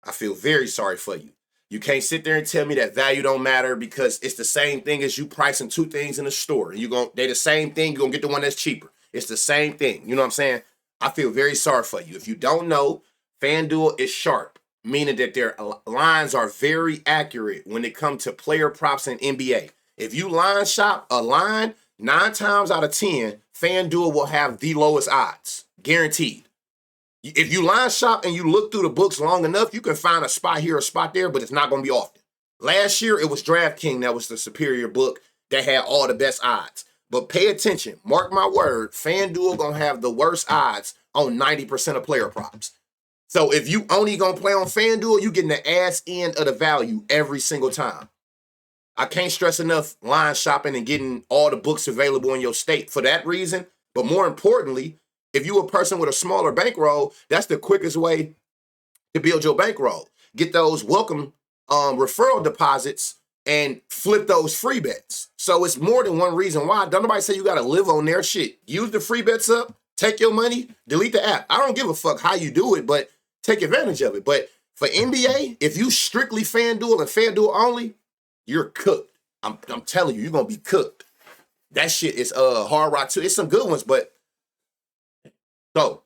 I feel very sorry for you. You can't sit there and tell me that value don't matter because it's the same thing as you pricing two things in the store. They the same thing. You're gonna get the one that's cheaper. It's the same thing. You know what I'm saying? I feel very sorry for you. If you don't know, FanDuel is sharp, meaning that their lines are very accurate when it comes to player props in NBA. If you line shop a line, 9 times out of 10, FanDuel will have the lowest odds, guaranteed. If you line shop and you look through the books long enough, you can find a spot here, a spot there, but it's not going to be often. Last year, it was DraftKings that was the superior book that had all the best odds. But pay attention. Mark my word, FanDuel going to have the worst odds on 90% of player props. So if you only going to play on FanDuel, you getting the ass end of the value every single time. I can't stress enough line shopping and getting all the books available in your state for that reason. But more importantly, if you're a person with a smaller bankroll, that's the quickest way to build your bankroll. Get those welcome referral deposits and flip those free bets. So it's more than one reason why. Don't nobody say you got to live on their shit. Use the free bets up, take your money, delete the app. I don't give a fuck how you do it, but take advantage of it. But for NBA, if you strictly FanDuel and FanDuel only, you're cooked. I'm telling you, you're going to be cooked. That shit is hard rock too. It's some good ones, but so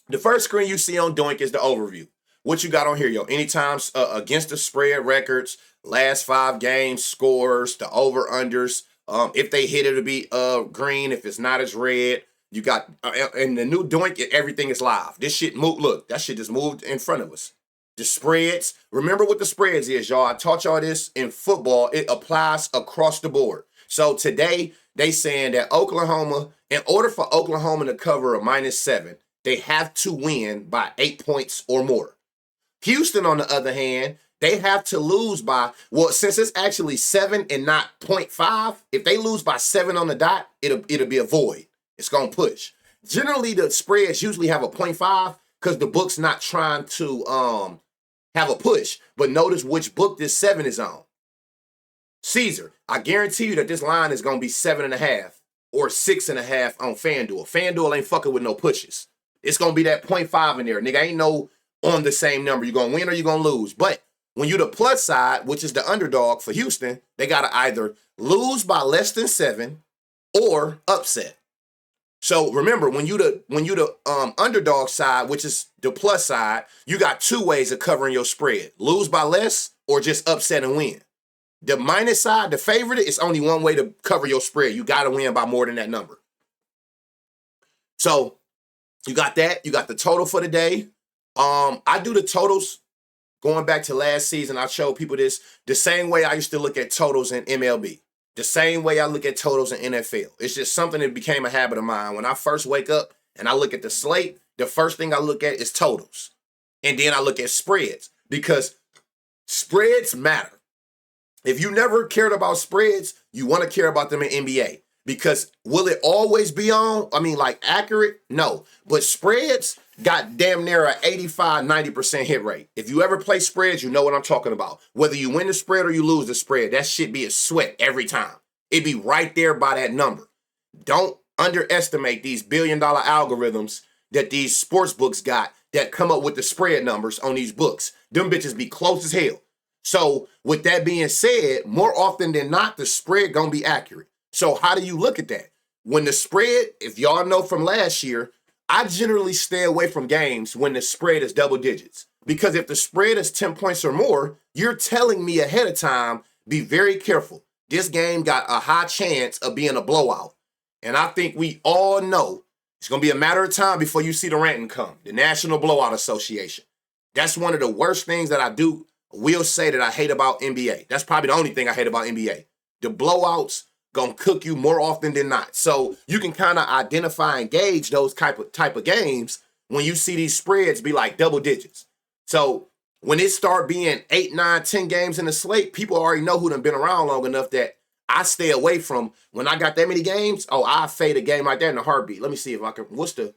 the first screen you see on Doink is the overview. What you got on here, yo? Anytime against the spread records, last 5 games, scores, the over-unders. If they hit it, it'll be green. If it's not, it's red. You got, and the new Doink, everything is live. This shit moved, look, that shit just moved in front of us. The spreads, remember what the spreads is, y'all. I taught y'all this in football. It applies across the board. So today, they saying that Oklahoma, in order for Oklahoma to cover a -7, they have to win by 8 points or more. Houston, on the other hand, they have to lose by, well, since it's actually 7 and not 0.5, if they lose by 7 on the dot, it'll be a void. It's going to push. Generally, the spreads usually have a 0.5 because the book's not trying to have a push. But notice which book this 7 is on. Caesar. I guarantee you that this line is going to be 7.5 or 6.5 on FanDuel. FanDuel ain't fucking with no pushes. It's going to be that 0.5 in there. Nigga, ain't no on the same number. You're going to win or you're going to lose. But when you're the plus side, which is the underdog for Houston, they got to either lose by less than 7 or upset. So remember, when you the underdog side, which is the plus side, you got 2 ways of covering your spread. Lose by less or just upset and win. The minus side, the favorite, it's only one way to cover your spread. You got to win by more than that number. So you got that. You got the total for the day. I do the totals going back to last season. I showed people this the same way I used to look at totals in MLB. The same way I look at totals in NFL. It's just something that became a habit of mine. When I first wake up and I look at the slate, the first thing I look at is totals. And then I look at spreads because spreads matter. If you never cared about spreads, you want to care about them in NBA. Because will it always be on? I mean, like accurate? No. But spreads got damn near an 85, 90% hit rate. If you ever play spreads, you know what I'm talking about. Whether you win the spread or you lose the spread, that shit be a sweat every time. It be right there by that number. Don't underestimate these billion-dollar algorithms that these sports books got that come up with the spread numbers on these books. Them bitches be close as hell. So with that being said, more often than not, the spread gonna be accurate. So how do you look at that? When the spread, if y'all know from last year, I generally stay away from games when the spread is double digits. Because if the spread is 10 points or more, you're telling me ahead of time, be very careful. This game got a high chance of being a blowout. And I think we all know it's going to be a matter of time before you see the ranting come. The National Blowout Association. That's one of the worst things that I will say that I hate about NBA. That's probably the only thing I hate about NBA. The blowouts gonna cook you more often than not. So you can kind of identify and gauge those type of games when you see these spreads be like double digits. So when it start being 8, 9, 10 games in the slate, people already know who done been around long enough that I stay away from. When I got that many games, I fade a game like that in a heartbeat. Let me see if I can, what's the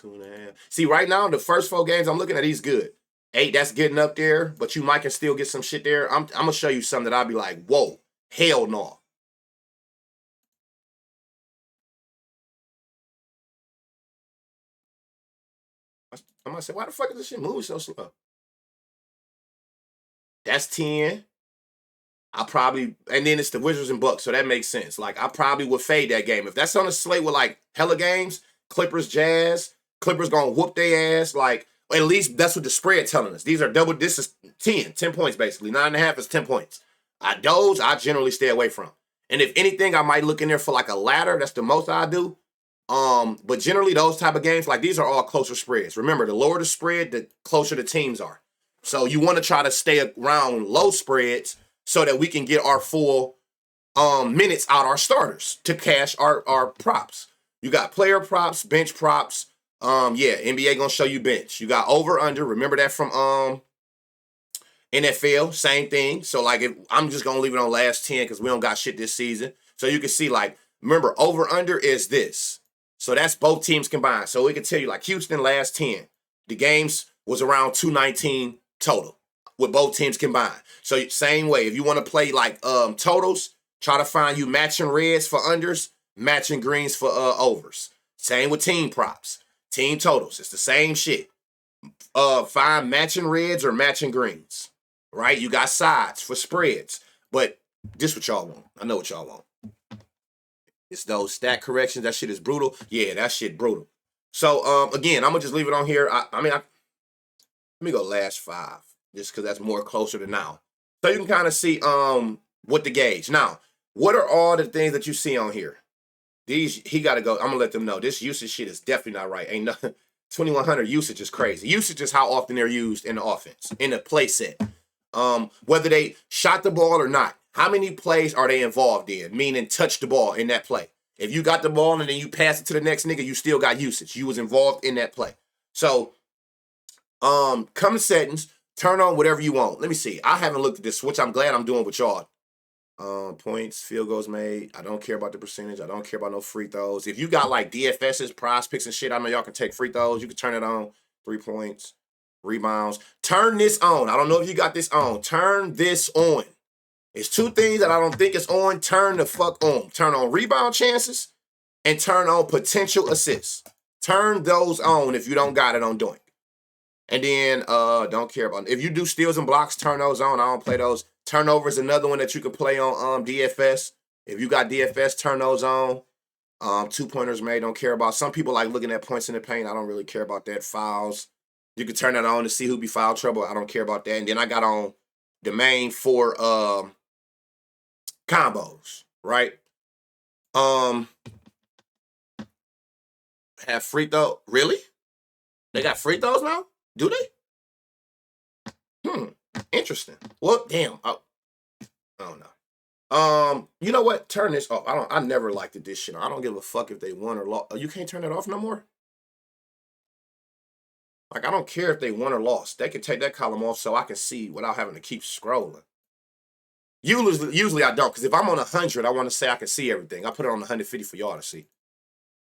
2.5? See, right now, the first 4 games I'm looking at, he's good. 8, that's getting up there, but you might can still get some shit there. I'm going to show you something that I'll be like, whoa, hell no. I might say, why the fuck is this shit moving so slow? That's 10. I probably, and then it's the Wizards and Bucks, so that makes sense. Like, I probably would fade that game. If that's on a slate with, like, hella games, Clippers, Jazz, Clippers going to whoop their ass, like, at least that's what the spread telling us. These are double, this is 10 points basically. 9.5 is 10 points. Those I generally stay away from. And if anything, I might look in there for like a ladder. That's the most I do. But generally those type of games, like these are all closer spreads. Remember, the lower the spread, the closer the teams are. So you want to try to stay around low spreads so that we can get our full minutes out our starters to cash our props. You got player props, bench props. Yeah, NBA gonna show you bench. You got over under. Remember that from NFL, same thing. So like, I'm just gonna leave it on last 10 because we don't got shit this season. So you can see like, remember over under is this. So that's both teams combined. So we can tell you like Houston last 10, the games was around 219 total. with both teams combined. So same way, if you want to play like totals, try to find you matching reds for unders, matching greens for overs. Same with team props, team totals. It's the same shit. Find matching reds or matching greens, right? You got sides for spreads, but this what y'all want. I know what y'all want. It's those stat corrections. That shit is brutal. Yeah, that shit brutal. So again, I'm gonna just leave it on here. Let me go last 5, just because that's more closer to now. So you can kind of see what the gauge. Now, what are all the things that you see on here? These, he got to go. I'm gonna let them know this usage shit is definitely not right. Ain't nothing. 2100 usage is crazy. Usage is how often they're used in the offense, in the play set. Whether they shot the ball or not, how many plays are they involved in? Meaning touch the ball in that play. If you got the ball and then you pass it to the next nigga, you still got usage. You was involved in that play. So, come to settings, turn on whatever you want. Let me see. I haven't looked at this, which I'm glad I'm doing with y'all. Points, field goals made. I don't care about the percentage. I don't care about no free throws. If you got like DFSs, prize picks and shit, I know y'all can take free throws. You can turn it on. 3 points, rebounds. Turn this on. I don't know if you got this on. Turn this on. It's 2 things that I don't think is on. Turn the fuck on. Turn on rebound chances and turn on potential assists. Turn those on if you don't got it on Doink. And then don't care about it. If you do steals and blocks, turn those on. I don't play those. Turnover is another one that you can play on DFS. If you got DFS, turn those on. 2-pointers made, don't care about. Some people like looking at points in the paint. I don't really care about that. Fouls. You can turn that on to see who be foul trouble. I don't care about that. And then I got on the main 4 combos, right? Have free throw. Really? They got free throws now? Do they? Interesting. Well, damn. I don't know. You know what? Turn this off. I never liked this shit. I don't give a fuck if they won or lost. You can't turn it off no more? Like, I don't care if they won or lost. They can take that column off so I can see without having to keep scrolling. Usually I don't, because if I'm on 100, I want to say I can see everything. I put it on 150 for y'all to see.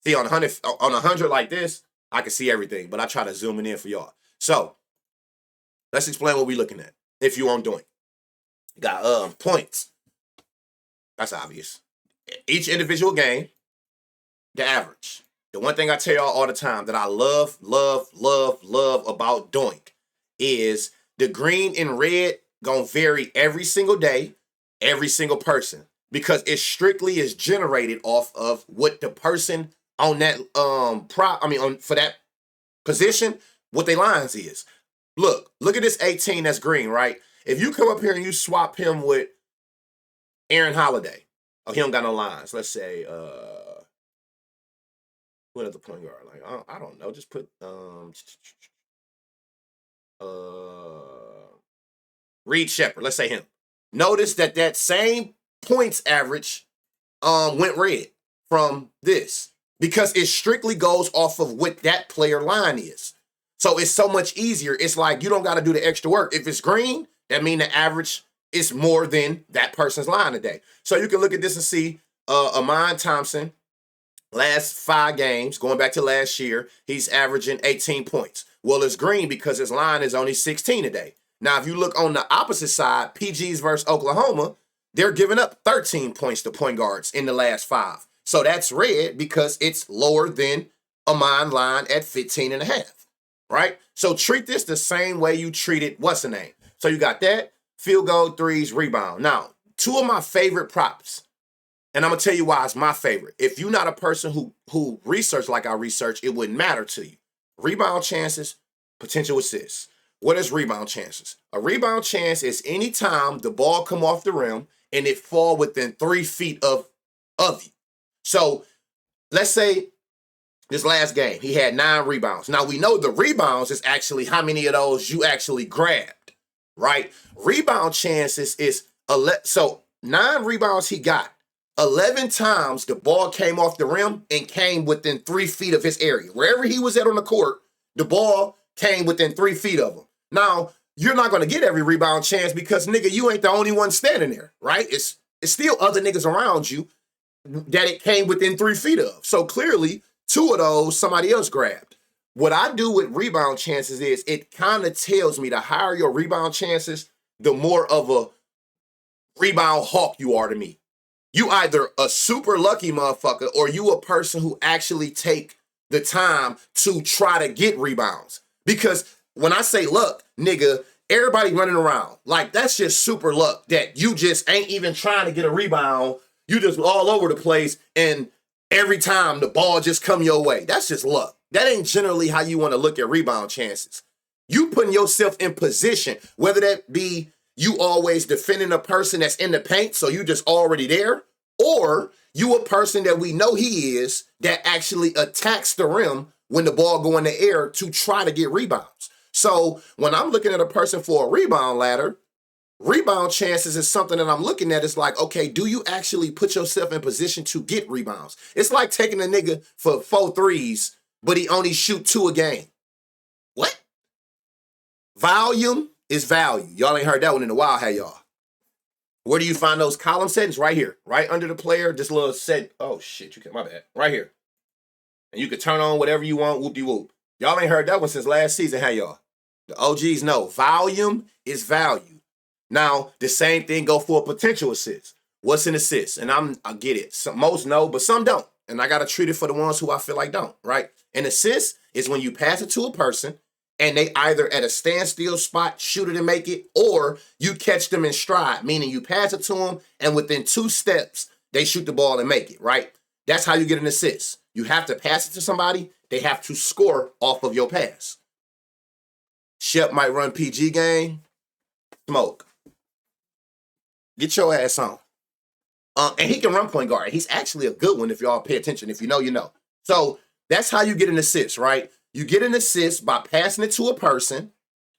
See, on 100 like this, I can see everything, but I try to zoom it in for y'all. So, let's explain what we're looking at. If you aren't doing, you got points. That's obvious. Each individual game, the average. The one thing I tell y'all all the time that I love about Doink is the green and red gonna vary every single day, every single person, because it strictly is generated off of what the person on that for that position, what their lines is. Look at this 18 that's green, right? If you come up here and you swap him with Aaron Holiday, oh, he don't got no lines. Let's say, what other point guard? Like, I don't know. Just put, Reed Shepherd. Let's say him. Notice that same points average, went red from this because it strictly goes off of what that player line is. So it's so much easier. It's like you don't got to do the extra work. If it's green, that means the average is more than that person's line today. So you can look at this and see Amon Thompson, last 5 games, going back to last year, he's averaging 18 points. Well, it's green because his line is only 16 today. Now, if you look on the opposite side, PGs versus Oklahoma, they're giving up 13 points to point guards in the last 5. So that's red because it's lower than Amon line at 15 and a half. Right? So treat this the same way you treated what's the name. So you got that, field goal, threes, rebound. Now, 2 of my favorite props, and I'm going to tell you why it's my favorite. If you're not a person who research like I research, it wouldn't matter to you. Rebound chances, potential assists. What is rebound chances? A rebound chance is any time the ball come off the rim and it fall within 3 feet of you. So let's say this last game, he had 9 rebounds. Now, we know the rebounds is actually how many of those you actually grabbed, right? Rebound chances is, so 9 rebounds he got. 11 times the ball came off the rim and came within 3 feet of his area. Wherever he was at on the court, the ball came within 3 feet of him. Now, you're not going to get every rebound chance because, nigga, you ain't the only one standing there, right? It's still other niggas around you that it came within 3 feet of. So clearly, 2 of those somebody else grabbed. What I do with rebound chances is it kind of tells me the higher your rebound chances, the more of a rebound hawk you are to me. You either a super lucky motherfucker or you a person who actually take the time to try to get rebounds. Because when I say luck, nigga, everybody running around. Like, that's just super luck that you just ain't even trying to get a rebound. You just all over the place, and every time the ball just come your way. That's just luck. That ain't generally how you want to look at rebound chances. You putting yourself in position, whether that be you always defending a person that's in the paint, so you just already there, or you a person that we know he is that actually attacks the rim when the ball go in the air to try to get rebounds. So when I'm looking at a person for a rebound ladder, rebound chances is something that I'm looking at. It's like, okay, do you actually put yourself in position to get rebounds? It's like taking a nigga for 4 threes, but he only shoot 2 a game. What? Volume is value. Y'all ain't heard that one in a while, have y'all? Where do you find those column settings? Right here, right under the player. This little set. Oh shit, my bad. Right here. And you can turn on whatever you want, whoop-de-whoop. Y'all ain't heard that one since last season, have y'all? The OGs know. Volume is value. Now, the same thing go for a potential assist. What's an assist? And I get it. Most know, but some don't. And I got to treat it for the ones who I feel like don't, right? An assist is when you pass it to a person and they either at a standstill spot, shoot it and make it, or you catch them in stride, meaning you pass it to them and within 2 steps, they shoot the ball and make it, right? That's how you get an assist. You have to pass it to somebody. They have to score off of your pass. Shep might run PG game. Smoke. Get your ass on. And he can run point guard. He's actually a good one if y'all pay attention. If you know, you know. So that's how you get an assist, right? You get an assist by passing it to a person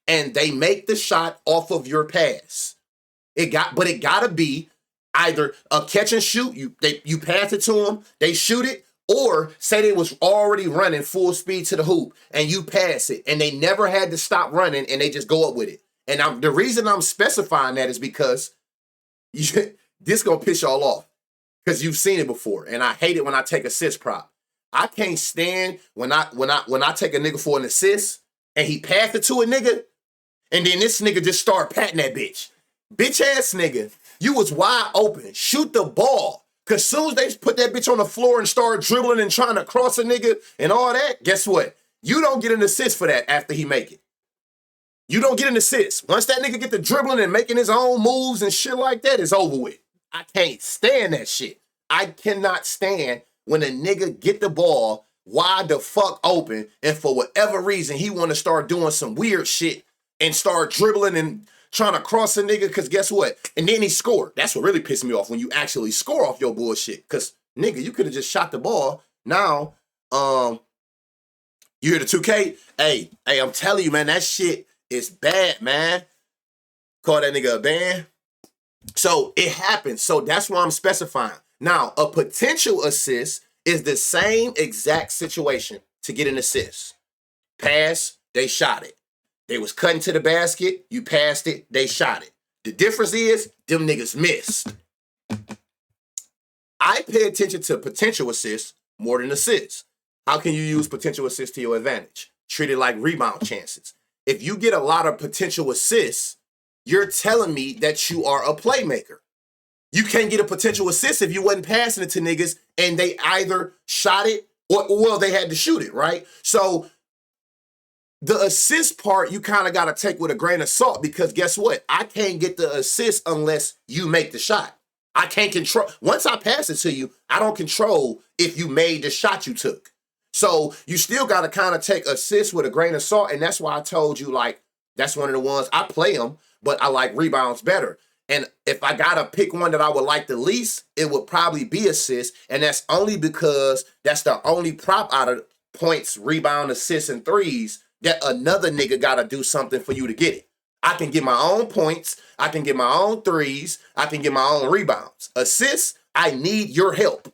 and they make the shot off of your pass. It gotta be either a catch and shoot. You pass it to them, they shoot it, or say they was already running full speed to the hoop and you pass it and they never had to stop running and they just go up with it. And the reason I'm specifying that is because this gonna piss y'all off because you've seen it before, and I hate it when I take assist prop. I can't stand when I take a nigga for an assist and he passed it to a nigga, and then this nigga just start patting that bitch. Bitch ass nigga, you was wide open. Shoot the ball. Cause soon as they put that bitch on the floor and start dribbling and trying to cross a nigga and all that, guess what? You don't get an assist for that after he make it. You don't get an assist. Once that nigga get the dribbling and making his own moves and shit like that, it's over with. I can't stand that shit. I cannot stand when a nigga get the ball wide the fuck open and for whatever reason he want to start doing some weird shit and start dribbling and trying to cross a nigga, because guess what? And then he scored. That's what really pissed me off, when you actually score off your bullshit. Because, nigga, you could have just shot the ball. Now, you hear the 2K? Hey, I'm telling you, man, that shit is bad, man. Call that nigga a band. So it happens. So that's why I'm specifying. Now, a potential assist is the same exact situation to get an assist. Pass, they shot it. They was cutting to the basket, you passed it, they shot it. The difference is, them niggas missed. I pay attention to potential assists more than assists. How can you use potential assists to your advantage? Treat it like rebound chances. If you get a lot of potential assists, you're telling me that you are a playmaker. You can't get a potential assist if you wasn't passing it to niggas and they either shot it or, well, they had to shoot it, right? So the assist part, you kind of got to take with a grain of salt, because guess what? I can't get the assist unless you make the shot. I can't control. Once I pass it to you, I don't control if you made the shot you took. So you still got to kind of take assists with a grain of salt. And that's why I told you, like, that's one of the ones I play them, but I like rebounds better. And if I got to pick one that I would like the least, it would probably be assist. And that's only because that's the only prop out of points, rebound, assists, and threes that another nigga got to do something for you to get it. I can get my own points. I can get my own threes. I can get my own rebounds. Assists, I need your help.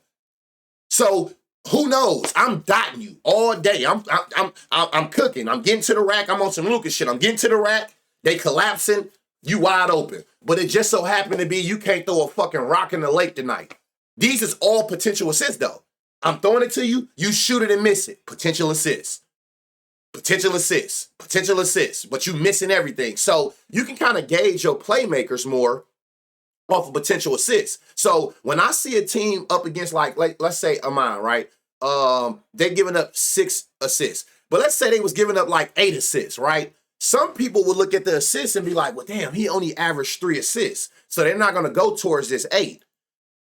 So who knows? I'm dotting you all day. I'm cooking. I'm getting to the rack. I'm on some Lucas shit. I'm getting to the rack. They collapsing. You wide open. But it just so happened to be you can't throw a fucking rock in the lake tonight. These is all potential assists though. I'm throwing it to you. You shoot it and miss it. Potential assists. Potential assists, but you missing everything. So you can kind of gauge your playmakers more off of potential assists. So when I see a team up against like let's say Amon, right? They're giving up 6 assists. But let's say they was giving up like 8 assists, right? Some people would look at the assists and be like, well, damn, he only averaged 3 assists. So they're not gonna go towards this 8.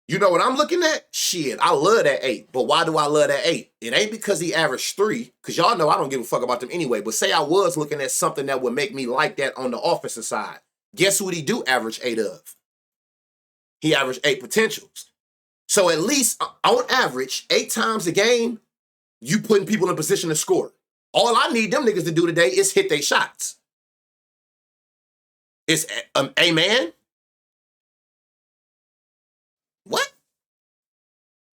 You know what I'm looking at? Shit, I love that 8. But why do I love that 8? It ain't because he averaged 3, because y'all know I don't give a fuck about them anyway. But say I was looking at something that would make me like that on the offensive side. Guess what he do average 8 of? He averaged 8 potentials. So at least on average, 8 times a game, you putting people in position to score. All I need them niggas to do today is hit their shots. It's amen. What?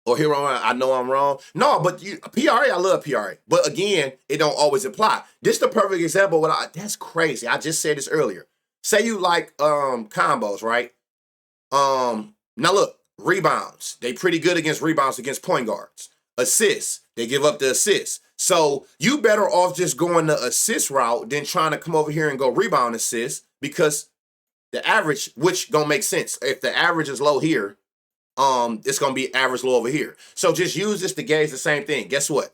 Or here I know I'm wrong. No, but PRA, I love PRA. But again, it don't always apply. This is the perfect example. That's crazy. I just said this earlier. Say you like combos, right? Now look, rebounds. They pretty good against rebounds against point guards. Assists. They give up the assists. So you better off just going the assist route than trying to come over here and go rebound assist, because the average, which gonna make sense. If the average is low here, it's gonna be average low over here. So just use this to gauge the same thing. Guess what?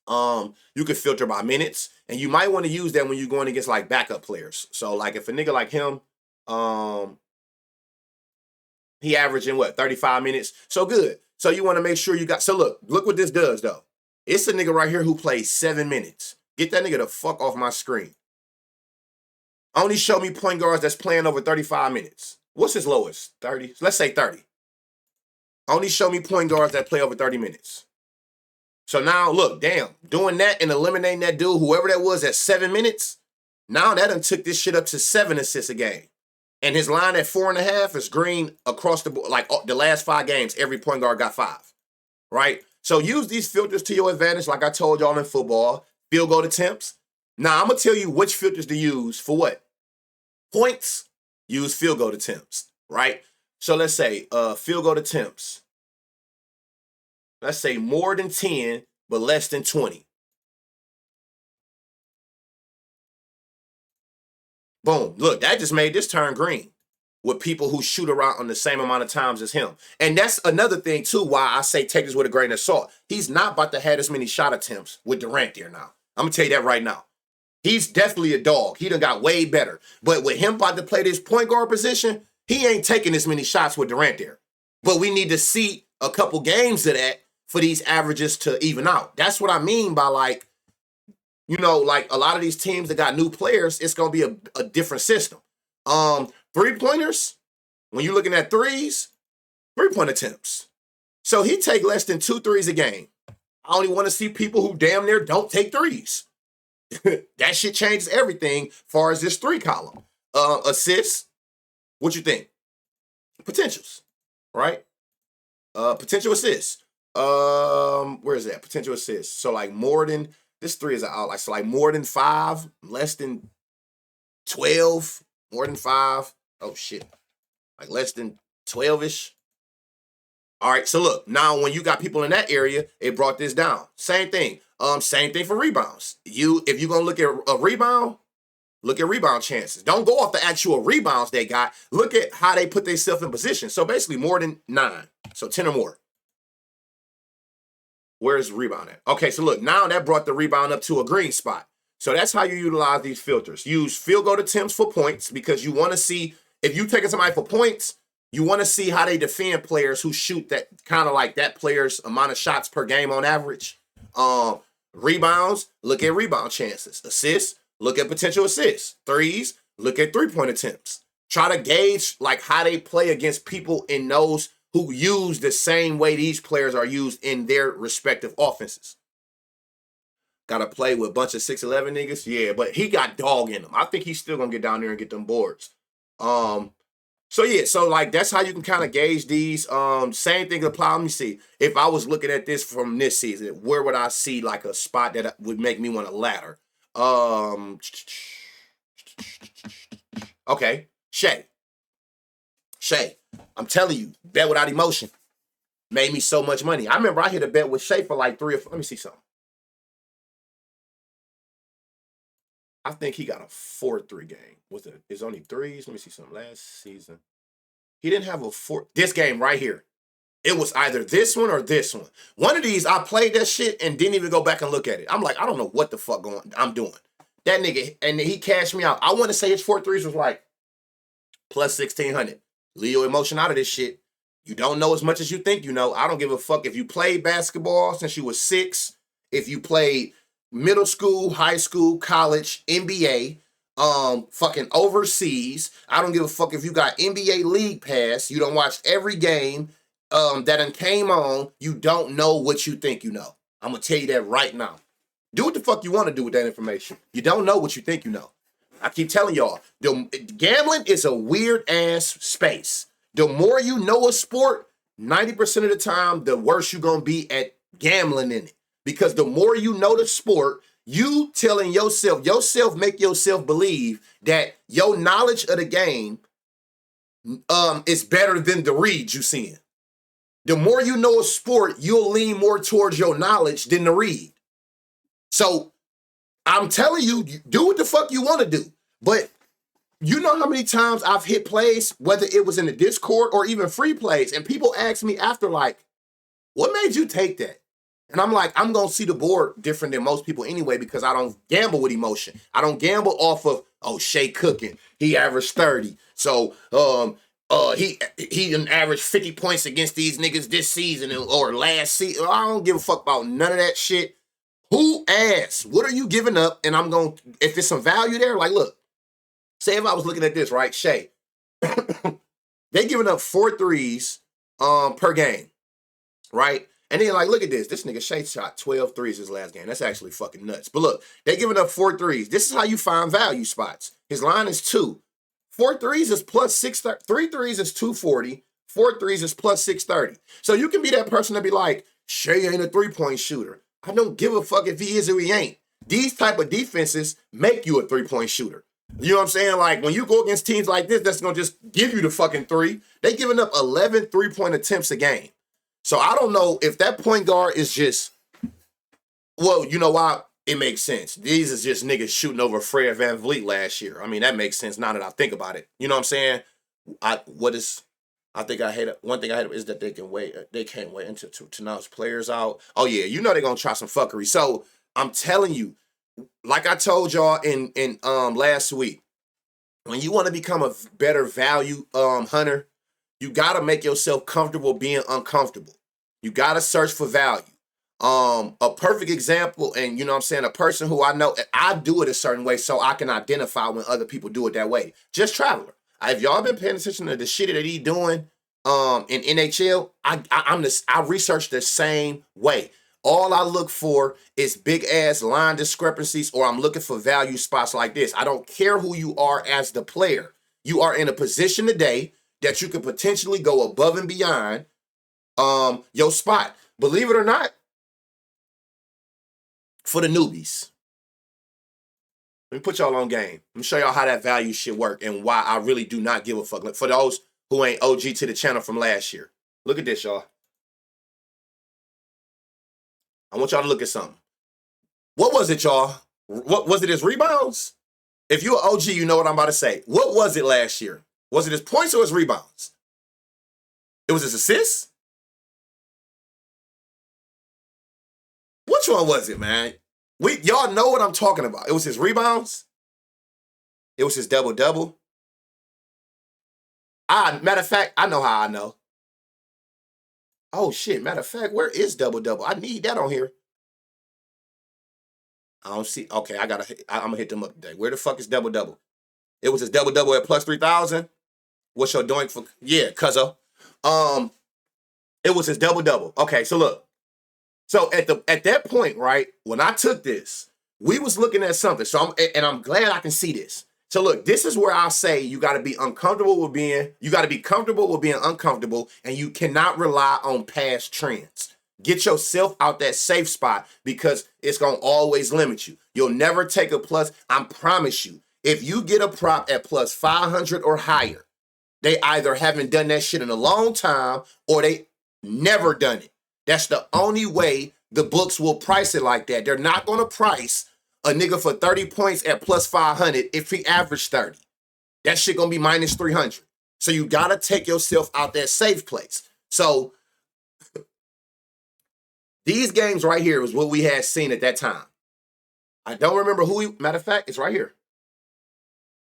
You can filter by minutes, and you might want to use that when you're going against like backup players. So like if a nigga like him, he averaging what, 35 minutes? So good. So you want to make sure you got, so look what this does though. It's a nigga right here who plays 7 minutes. Get that nigga the fuck off my screen. Only show me point guards that's playing over 35 minutes. What's his lowest? 30? Let's say 30. Only show me point guards that play over 30 minutes. So now, look, damn, doing that and eliminating that dude, whoever that was at 7 minutes, now that done took this shit up to 7 assists a game. And his line at 4.5 is green across the board. Like the last 5 games, every point guard got 5, right? So use these filters to your advantage, like I told y'all in football. Field goal attempts. Now, I'm going to tell you which filters to use for what? Points, use field goal attempts, right? So let's say field goal attempts. Let's say more than 10, but less than 20. Boom. Look, that just made this turn green with people who shoot around on the same amount of times as him. And that's another thing, too, why I say take this with a grain of salt. He's not about to have as many shot attempts with Durant there now. I'm going to tell you that right now. He's definitely a dog. He done got way better. But with him about to play this point guard position, he ain't taking as many shots with Durant there. But we need to see a couple games of that for these averages to even out. That's what I mean by like, you know, like a lot of these teams that got new players, it's going to be a different system. 3-pointers, when you're looking at threes, 3-point attempts. So he take less than 2 threes a game. I only want to see people who damn near don't take threes. That shit changes everything as far as this 3 column. Assists, what you think? Potentials, right? Potential assists. Where is that? Potential assists. So like more than, this 3 is out. Like, so like more than 5, less than 12, more than 5. Oh shit. Like less than 12-ish. All right, so look, now when you got people in that area, it brought this down. Same thing. Same thing for rebounds. If you're gonna look at a rebound, look at rebound chances. Don't go off the actual rebounds they got. Look at how they put themselves in position. So basically more than 9. So 10 or more. Where's rebound at? Okay, so look, now that brought the rebound up to a green spot. So that's how you utilize these filters. Use field goal attempts for points, because you want to see, if you taking somebody for points, you want to see how they defend players who shoot that kind of like that player's amount of shots per game on average. Rebounds, look at rebound chances. Assists, look at potential assists. Threes, look at 3-point attempts. Try to gauge like how they play against people in those who use the same way these players are used in their respective offenses. Got to play with a bunch of 6'11 niggas? Yeah, but he got dog in him. I think he's still going to get down there and get them boards. So yeah, so like that's how you can kind of gauge these. Same thing apply. Let me see. If I was looking at this from this season, where would I see like a spot that would make me want to ladder? Okay, Shay. I'm telling you, bet without emotion made me so much money. I remember I hit a bet with Shay for like 3 or 4. Let me see something. I think he got a 4-3 game. It's only threes? Let me see something. Last season, he didn't have a 4. This game right here. It was either this one or this one. One of these, I played that shit and didn't even go back and look at it. I'm like, I don't know what the fuck I'm doing. That nigga, and he cashed me out. I want to say his 4 threes was like plus 1,600. Leo emotion out of this shit. You don't know as much as you think you know. I don't give a fuck if you played basketball since you were 6, if you played middle school, high school, college, NBA, fucking overseas. I don't give a fuck if you got NBA League Pass. You don't watch every game that done came on. You don't know what you think you know. I'm going to tell you that right now. Do what the fuck you want to do with that information. You don't know what you think you know. I keep telling y'all, gambling is a weird-ass space. The more you know a sport, 90% of the time, the worse you're going to be at gambling in it. Because the more you know the sport, you telling yourself make yourself believe that your knowledge of the game is better than the read you seeing. The more you know a sport, you'll lean more towards your knowledge than the read. So I'm telling you, do what the fuck you want to do. But you know how many times I've hit plays, whether it was in the Discord or even free plays, and people ask me after, like, what made you take that? And I'm like, I'm going to see the board different than most people anyway because I don't gamble with emotion. I don't gamble off of, oh, Shea cooking. He averaged 30. So he done averaged 50 points against these niggas this season or last season. I don't give a fuck about none of that shit. Who asked? What are you giving up? And I'm going, if there's some value there, like, look, say if I was looking at this, right, Shea, they giving up 4 threes per game, right? And then, like, look at this. This nigga Shea shot 12 threes his last game. That's actually fucking nuts. But look, they giving up 4 threes. This is how you find value spots. His line is 2. 4 threes is plus 630. 3 threes is 240. 4 threes is plus 630. So you can be that person to be like, Shea ain't a three-point shooter. I don't give a fuck if he is or he ain't. These type of defenses make you a three-point shooter. You know what I'm saying? Like, when you go against teams like this, that's going to just give you the fucking 3. They giving up 11 3-point attempts a game. So I don't know if that point guard is just, well, you know why? It makes sense. These is just niggas shooting over Fred VanVleet last year. I mean, that makes sense now that I think about it. You know what I'm saying? One thing I hate is that they can't wait until to announce players out. Oh yeah, you know they're gonna try some fuckery. So I'm telling you, like I told y'all in last week, when you want to become a better value hunter, you gotta make yourself comfortable being uncomfortable. You gotta search for value. A perfect example, and you know what I'm saying, a person who I know, I do it a certain way so I can identify when other people do it that way. Just Traveler. If y'all been paying attention to the shit that he doing in NHL, I research the same way. All I look for is big ass line discrepancies, or I'm looking for value spots like this. I don't care who you are as the player. You are in a position today that you could potentially go above and beyond your spot. Believe it or not, for the newbies, let me put y'all on game. Let me show y'all how that value shit work and why I really do not give a fuck. For those who ain't OG to the channel from last year. Look at this, y'all. I want y'all to look at something. What was it, y'all? What was it, his rebounds? If you're an OG, you know what I'm about to say. What was it last year? Was it his points or his rebounds? It was his assists? Which one was it, man? Y'all know what I'm talking about. It was his rebounds. It was his double-double. Matter of fact, I know how I know. Oh, shit. Matter of fact, where is double-double? I need that on here. I don't see. Okay, I'm going to hit them up today. Where the fuck is double-double? It was his double-double at plus 3,000. What's your doink for? Yeah, cuzzo. It was his double-double. Okay, so look. So at that point, right, when I took this, we was looking at something. So I'm glad I can see this. So look, this is where I say you got to be comfortable with being uncomfortable, and you cannot rely on past trends. Get yourself out that safe spot because it's going to always limit you. You'll never take a plus. I promise you, if you get a prop at plus 500 or higher, they either haven't done that shit in a long time or they never done it. That's the only way the books will price it like that. They're not going to price a nigga for 30 points at plus 500 if he averaged 30. That shit gonna be minus 300. So you gotta take yourself out that safe place. So these games right here was what we had seen at that time. I don't remember who he, matter of fact, it's right here.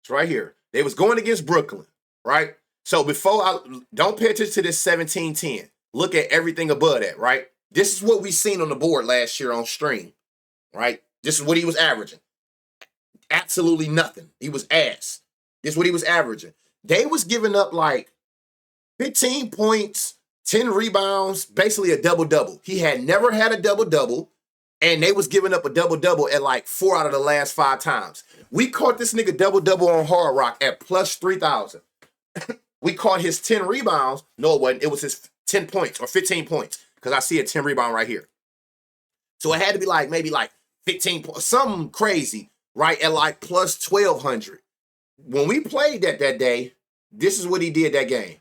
It's right here. They was going against Brooklyn, right? So don't pay attention to this 17-10. Look at everything above that, right? This is what we seen on the board last year on stream, right? This is what he was averaging. Absolutely nothing. He was ass. This is what he was averaging. They was giving up like 15 points, 10 rebounds, basically a double-double. He had never had a double-double, and they was giving up a double-double at like 4 out of the last 5 times. We caught this nigga double-double on Hard Rock at plus 3,000. We caught his 10 rebounds. No, it wasn't. It was his 10 points or 15 points because I see a 10 rebound right here. So it had to be like maybe like 15 points, something crazy, right, at like plus 1,200. When we played that day, this is what he did that game.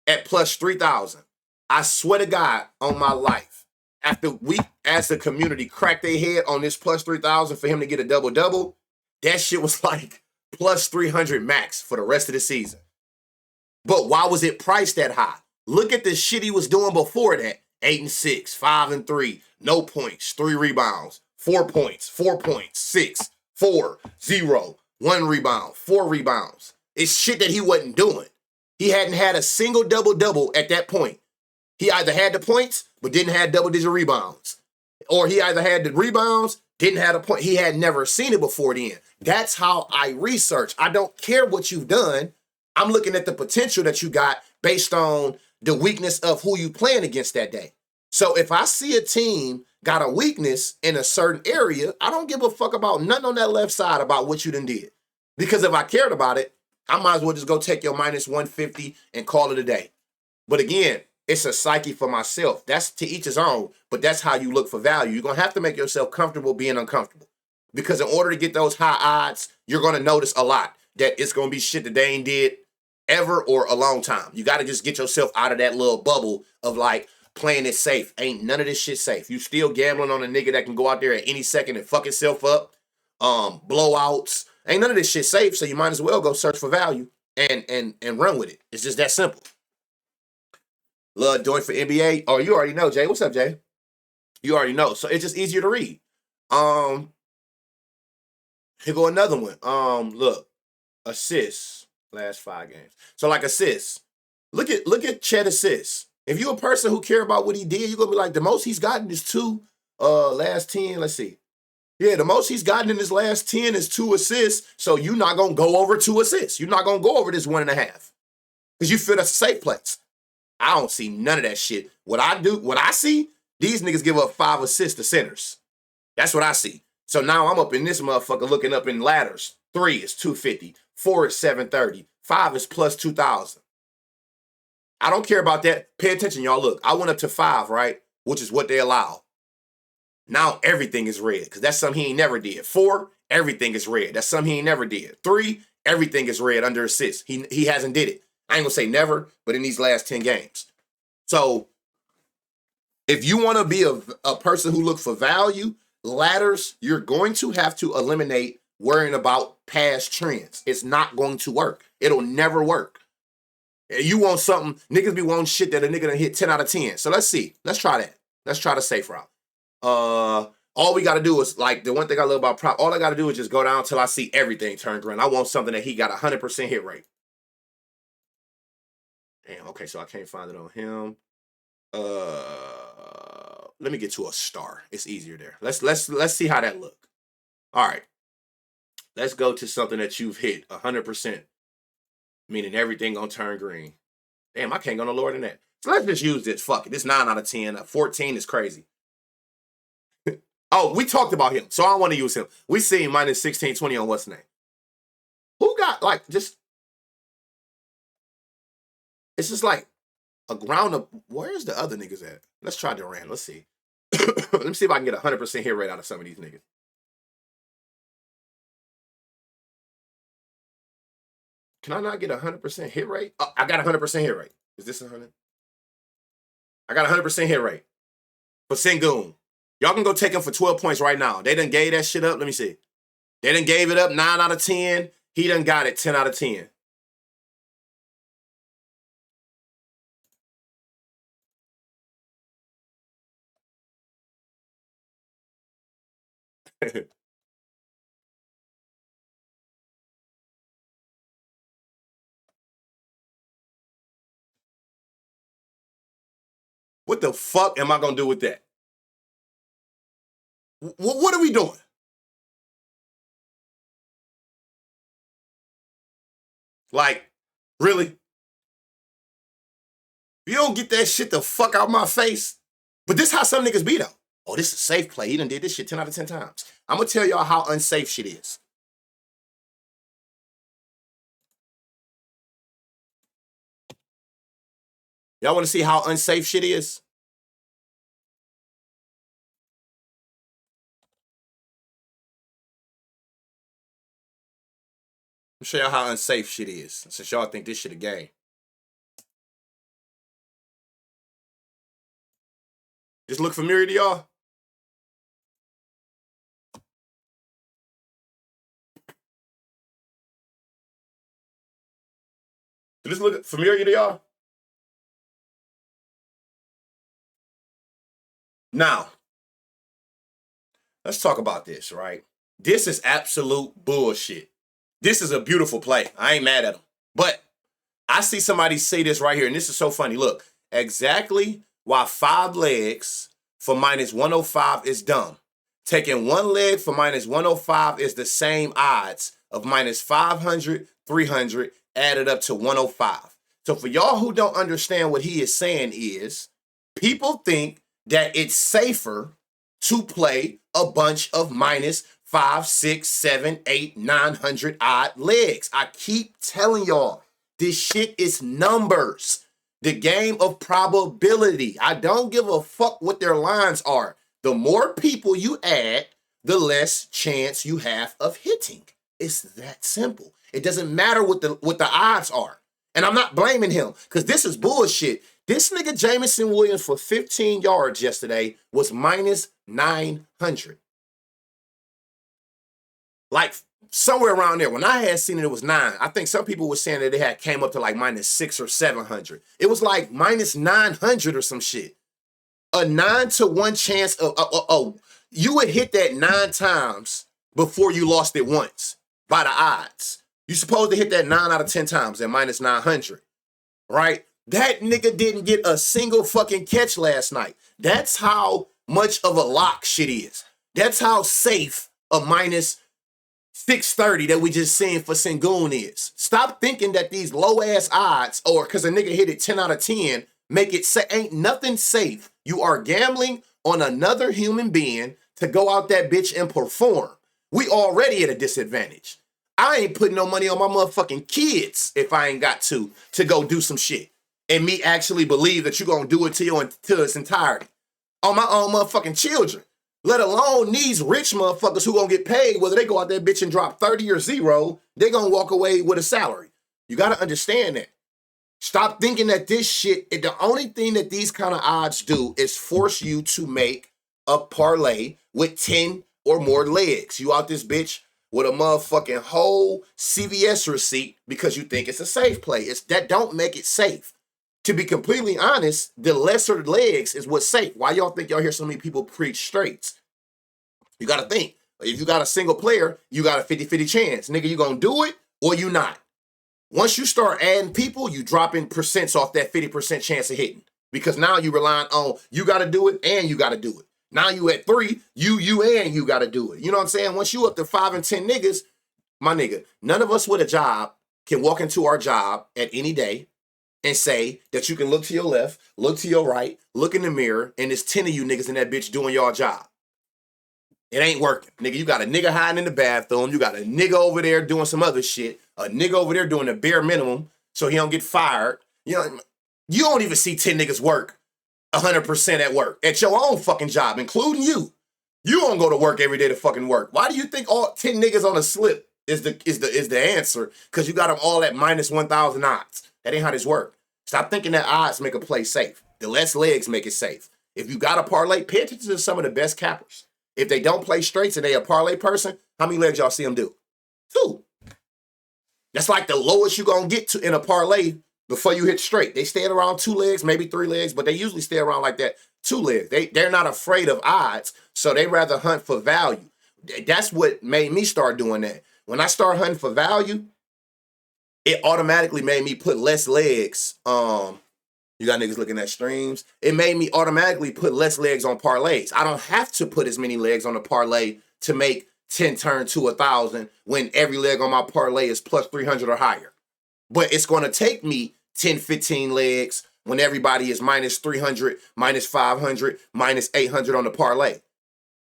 At plus 3,000. I swear to God on my life, after we, as a community, cracked their head on this plus 3,000 for him to get a double-double, that shit was like plus 300 max for the rest of the season. But why was it priced that high? Look at the shit he was doing before that. 8-6, 5-3, no points, 3 rebounds, 4 points, 4 points, 6, 4, 0, 1 rebound, 4 rebounds. It's shit that he wasn't doing. He hadn't had a single double-double at that point. He either had the points, but didn't have double-digit rebounds. Or he either had the rebounds, didn't have a point. He had never seen it before then. That's how I research. I don't care what you've done. I'm looking at the potential that you got based on the weakness of who you playing against that day. So if I see a team got a weakness in a certain area, I don't give a fuck about nothing on that left side about what you done did. Because if I cared about it, I might as well just go take your minus 150 and call it a day. But again, it's a psyche for myself. That's to each his own, but that's how you look for value. You're going to have to make yourself comfortable being uncomfortable. Because in order to get those high odds, you're going to notice a lot that it's going to be shit that they ain't did ever or a long time. You got to just get yourself out of that little bubble of like playing it safe. Ain't none of this shit safe. You still gambling on a nigga that can go out there at any second and fuck himself up. Blowouts. Ain't none of this shit safe, so you might as well go search for value and run with it. It's just that simple. Love doing for NBA. Oh, you already know, Jay. What's up, Jay? You already know. So it's just easier to read. Here go another one. Look, assists last 5 games. So like assists. Look at Chet assists. If you're a person who care about what he did, you're gonna be like, the most he's gotten is 2 last 10. Let's see. Yeah, the most he's gotten in his last 10 is 2 assists. So you're not gonna go over 2 assists. You're not gonna go over this 1.5. Because you feel that's a safe place. I don't see none of that shit. What I see, these niggas give up 5 assists to centers. That's what I see. So now I'm up in this motherfucker looking up in ladders. 3 is 250. 4 is 730. 5 is plus 2,000. I don't care about that. Pay attention, y'all. Look, I went up to 5, right? Which is what they allow. Now everything is red because that's something he ain't never did. 4, everything is red. That's something he ain't never did. 3, everything is red under assists. He hasn't did it. I ain't gonna say never, but in these last 10 games. So if you want to be a person who looks for value, ladders, you're going to have to eliminate worrying about past trends. It's not going to work. It'll never work. You want something, niggas be wanting shit that a nigga done hit 10 out of 10. So let's see. Let's try that. Let's try the safe route. All we got to do is, like, the one thing I love about prop, all I got to do is just go down until I see everything turn green. I want something that he got 100% hit rate. Damn, okay, so I can't find it on him. Let me get to a star. It's easier there. Let's see how that look. All right. Let's go to something that you've hit 100%, meaning everything gonna turn green. Damn, I can't go no lower than that. So let's just use this. Fuck it. This 9 out of 10. 14 is crazy. Oh, we talked about him, so I don't want to use him. We seen minus 16, 20 on what's name. Who got, like, just... It's just like a ground up. Where's the other niggas at? Let's try Durant. Let's see. Let me see if I can get 100% hit rate out of some of these niggas. Can I not get 100% hit rate? Oh, I got 100% hit rate. Is this 100? I got 100% hit rate for Sengun. Y'all can go take him for 12 points right now. They done gave that shit up. Let me see. They done gave it up 9 out of 10. He done got it 10 out of 10. What the fuck am I going to do with that? What are we doing? Like, really? You don't get that shit the fuck out my face. But this how some niggas be though. Oh, this is a safe play. He done did this shit 10 out of 10 times. I'm going to tell y'all how unsafe shit is. Y'all want to see how unsafe shit is? I'll show y'all how unsafe shit is, since y'all think this shit a game. Just look familiar to y'all? Does this look familiar to y'all? Now, let's talk about this, right? This is absolute bullshit. This is a beautiful play. I ain't mad at him. But I see somebody say this right here, and this is so funny. Look, exactly why 5 legs for minus 105 is dumb. Taking 1 leg for minus 105 is the same odds of minus 500, 300 added up to 105. So for y'all who don't understand what he is saying is, people think that it's safer to play a bunch of minus 5, 6, 7, 8, 900 odd legs. I keep telling y'all, this shit is numbers. The game of probability. I don't give a fuck what their lines are. The more people you add, the less chance you have of hitting. It's that simple. It doesn't matter what the odds are. And I'm not blaming him, because this is bullshit. This nigga Jameson Williams for 15 yards yesterday was minus 900. Like somewhere around there. When I had seen it, it was 9. I think some people were saying that it had came up to like minus 600 or 700. It was like minus 900 or some shit. A 9 to 1 chance of you would hit that 9 times before you lost it once by the odds. You supposed to hit that 9 out of 10 times at minus 900, right? That nigga didn't get a single fucking catch last night. That's how much of a lock shit is. That's how safe a minus 630 that we just seen for Sengun is. Stop thinking that these low ass odds, or because a nigga hit it 10 out of 10, make it say ain't nothing safe. You are gambling on another human being to go out that bitch and perform. We already at a disadvantage. I ain't putting no money on my motherfucking kids if I ain't got to go do some shit. And me actually believe that you're going to do it to its entirety. On my own motherfucking children. Let alone these rich motherfuckers who going to get paid, whether they go out that bitch and drop 30 or 0, they going to walk away with a salary. You got to understand that. Stop thinking that this shit, the only thing that these kind of odds do is force you to make a parlay with 10 or more legs. You out this bitch with a motherfucking whole CVS receipt because you think it's a safe play. That don't make it safe. To be completely honest, the lesser legs is what's safe. Why y'all think y'all hear so many people preach straights? You got to think. If you got a single player, you got a 50-50 chance. Nigga, you going to do it or you not. Once you start adding people, you dropping percents off that 50% chance of hitting. Because now you relying on you got to do it and you got to do it. Now you at 3, you and you got to do it. You know what I'm saying? Once you up to 5 and 10 niggas, my nigga, none of us with a job can walk into our job at any day and say that you can look to your left, look to your right, look in the mirror, and there's 10 of you niggas in that bitch doing your job. It ain't working. Nigga, you got a nigga hiding in the bathroom. You got a nigga over there doing some other shit. A nigga over there doing the bare minimum so he don't get fired. You know, you don't even see 10 niggas work 100% at work. At your own fucking job, including you. You don't go to work every day to fucking work. Why do you think all 10 niggas on a slip is the answer? Because you got them all at minus 1,000 odds. That ain't how this works. Stop thinking that odds make a play safe. The less legs make it safe. If you got a parlay, pay attention to some of the best cappers. If they don't play straights and they a parlay person, how many legs y'all see them do? 2. That's like the lowest you're going to get to in a parlay before you hit straight. They stay around 2 legs, maybe 3 legs, but they usually stay around like that 2 legs. They're not afraid of odds, so they rather hunt for value. That's what made me start doing that. When I started hunting for value, it automatically made me put less legs. You got niggas looking at streams. It made me automatically put less legs on parlays. I don't have to put as many legs on a parlay to make 10 turn to 1,000 when every leg on my parlay is plus 300 or higher. But it's going to take me 10, 15 legs when everybody is minus 300, minus 500, minus 800 on the parlay.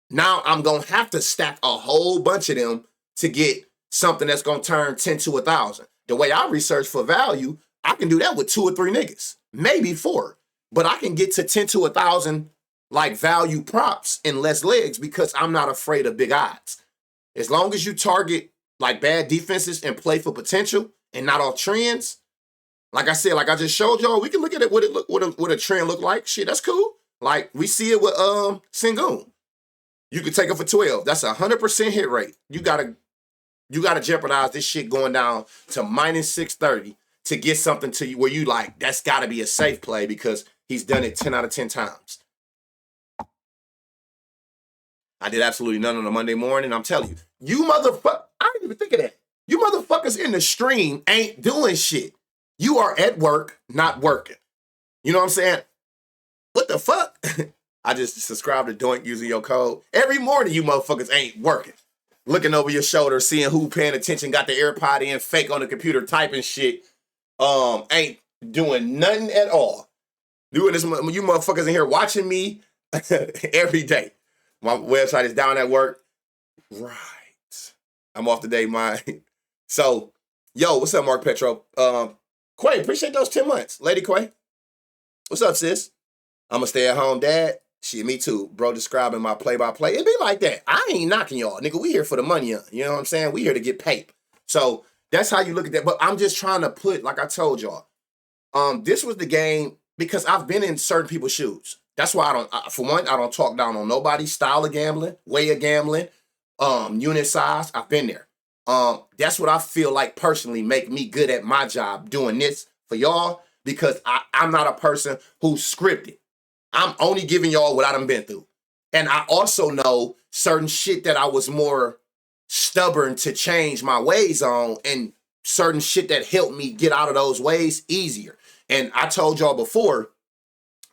Now I'm going to have to stack a whole bunch of them to get something that's going to turn 10 to 1,000. The way I research for value, I can do that with 2 or 3 niggas, maybe 4. But I can get to 10 to 1,000 like value props in less legs because I'm not afraid of big odds. As long as you target like bad defenses and play for potential and not off trends, like I said, like I just showed y'all, we can look at it what a trend look like. Shit, that's cool. Like we see it with Sengun. You could take it for 12. That's 100% hit rate. You gotta jeopardize this shit going down to minus 630 to get something to you where you like, that's gotta be a safe play because he's done it 10 out of 10 times. I did absolutely none on a Monday morning. I'm telling you, you motherfucker, I didn't even think of that. You motherfuckers in the stream ain't doing shit. You are at work, not working. You know what I'm saying? What the fuck? I just subscribed to Doink using your code. Every morning you motherfuckers ain't working. Looking over your shoulder, seeing who paying attention, got the AirPod in, fake on the computer, typing shit. Ain't doing nothing at all. Doing this, you motherfuckers in here watching me every day. My website is down at work. Right. I'm off today, mine. So, yo, what's up, Mark Petro? Quay, appreciate those 10 months. Lady Quay. What's up, sis? I'm a stay-at-home dad. Shit, me too. Bro describing my play-by-play. It be like that. I ain't knocking y'all. Nigga, we here for the money. You know what I'm saying? We here to get paid. So, that's how you look at that. But I'm just trying to put, like I told y'all, this was the game because I've been in certain people's shoes. That's why I don't talk down on nobody's style of gambling, way of gambling, unit size. I've been there. That's what I feel like personally make me good at my job doing this for y'all because I'm not a person who's scripted. I'm only giving y'all what I done been through. And I also know certain shit that I was more stubborn to change my ways on and certain shit that helped me get out of those ways easier. And I told y'all before,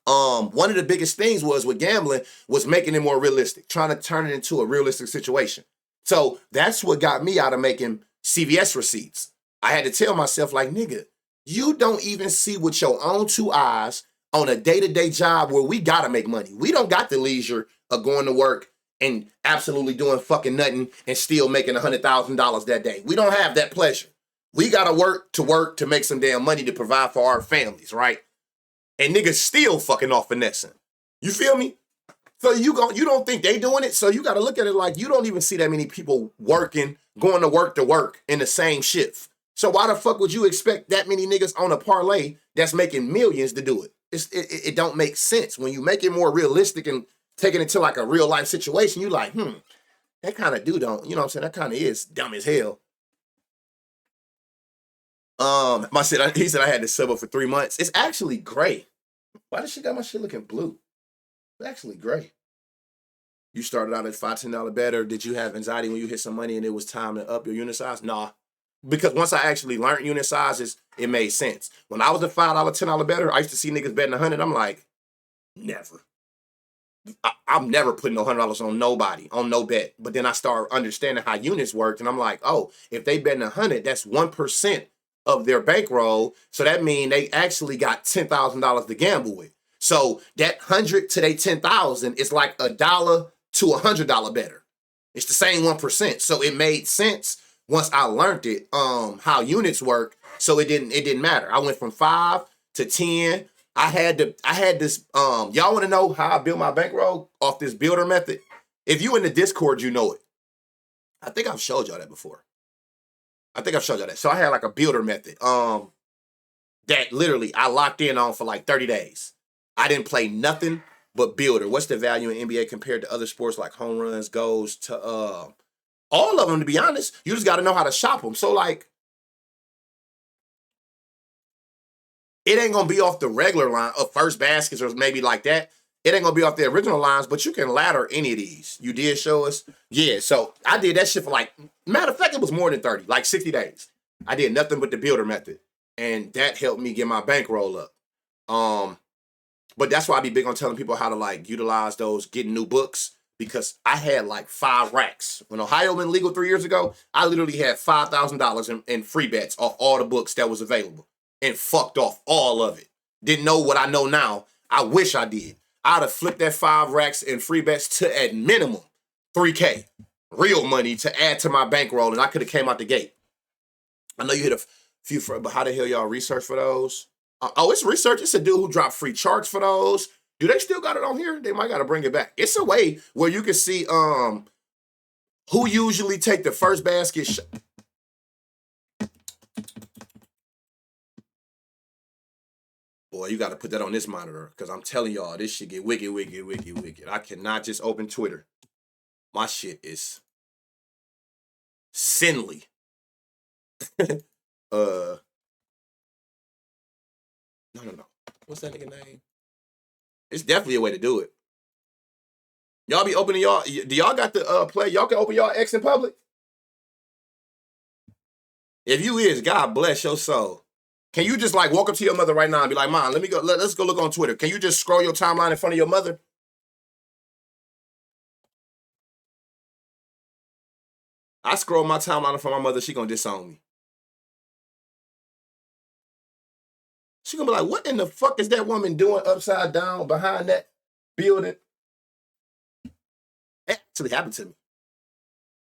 one of the biggest things was with gambling was making it more realistic, trying to turn it into a realistic situation. So that's what got me out of making CVS receipts. I had to tell myself like, nigga, you don't even see with your own 2 eyes on a day-to-day job where we gotta make money. We don't got the leisure of going to work and absolutely doing fucking nothing and still making $100,000 that day. We don't have that pleasure. We gotta work to make some damn money to provide for our families, right? And niggas still fucking off finessing. You feel me? So you don't think they doing it? So you got to look at it like you don't even see that many people working, going to work in the same shift. So why the fuck would you expect that many niggas on a parlay that's making millions to do it? It don't make sense. When you make it more realistic and take it into like a real life situation, you like, that kind of dude don't, you know what I'm saying? That kind of is dumb as hell. He said I had to sub up for 3 months. It's actually gray. Why does she got my shit looking blue? It's actually gray. You started out at $5, $10 bet, or did you have anxiety when you hit some money and it was time to up your unit size? Nah. Because once I actually learned unit sizes, it made sense. When I was a $5, $10 better, I used to see niggas betting 100. I'm like, never. I'm never putting no $100 on nobody, on no bet. But then I started understanding how units worked, and I'm like, oh, if they betting 100, that's 1% of their bankroll. So that means they actually got $10,000 to gamble with. So that 100 to they 10,000 is like $1 to $100 better. It's the same 1%. So it made sense once I learned it, how units work. So it didn't matter. I went from 5 to 10. I had this, y'all want to know how I built my bankroll off this builder method? If you in the Discord, you know it. I think I've showed y'all that before. So I had like a builder method, that literally I locked in on for like 30 days. I didn't play nothing But builder, what's the value in NBA compared to other sports like home runs, goes to all of them? To be honest, you just got to know how to shop them. So like, it ain't gonna be off the regular line of first baskets or maybe like that. It ain't gonna be off the original lines, but you can ladder any of these. You did show us, yeah. So I did that shit for like, matter of fact, it was more than 30, like 60 days. I did nothing but the builder method, and that helped me get my bankroll up. But that's why I be big on telling people how to like utilize those, getting new books, because I had like 5 racks. When Ohio went legal 3 years ago, I literally had $5,000 in free bets off all the books that was available and fucked off all of it. Didn't know what I know now. I wish I did. I'd have flipped that 5 racks in free bets to at minimum $3K. Real money to add to my bankroll, and I could have came out the gate. I know you hit a few, but how the hell y'all research for those? It's research. It's a dude who dropped free charts for those. Do they still got it on here? They might got to bring it back. It's a way where you can see who usually take the first basket. Boy, you got to put that on this monitor, because I'm telling y'all, this shit get wicked, wicked, wicked, wicked. I cannot just open Twitter. My shit is sinly. No. What's that nigga name? It's definitely a way to do it. Y'all be opening y'all. Do y'all got the play? Y'all can open y'all X in public? If you is, God bless your soul. Can you just like walk up to your mother right now and be like, Mom, let's go look on Twitter. Can you just scroll your timeline in front of your mother? I scroll my timeline in front of my mother, she gonna disown me. She gonna be like, what in the fuck is that woman doing upside down behind that building? It actually happened to me.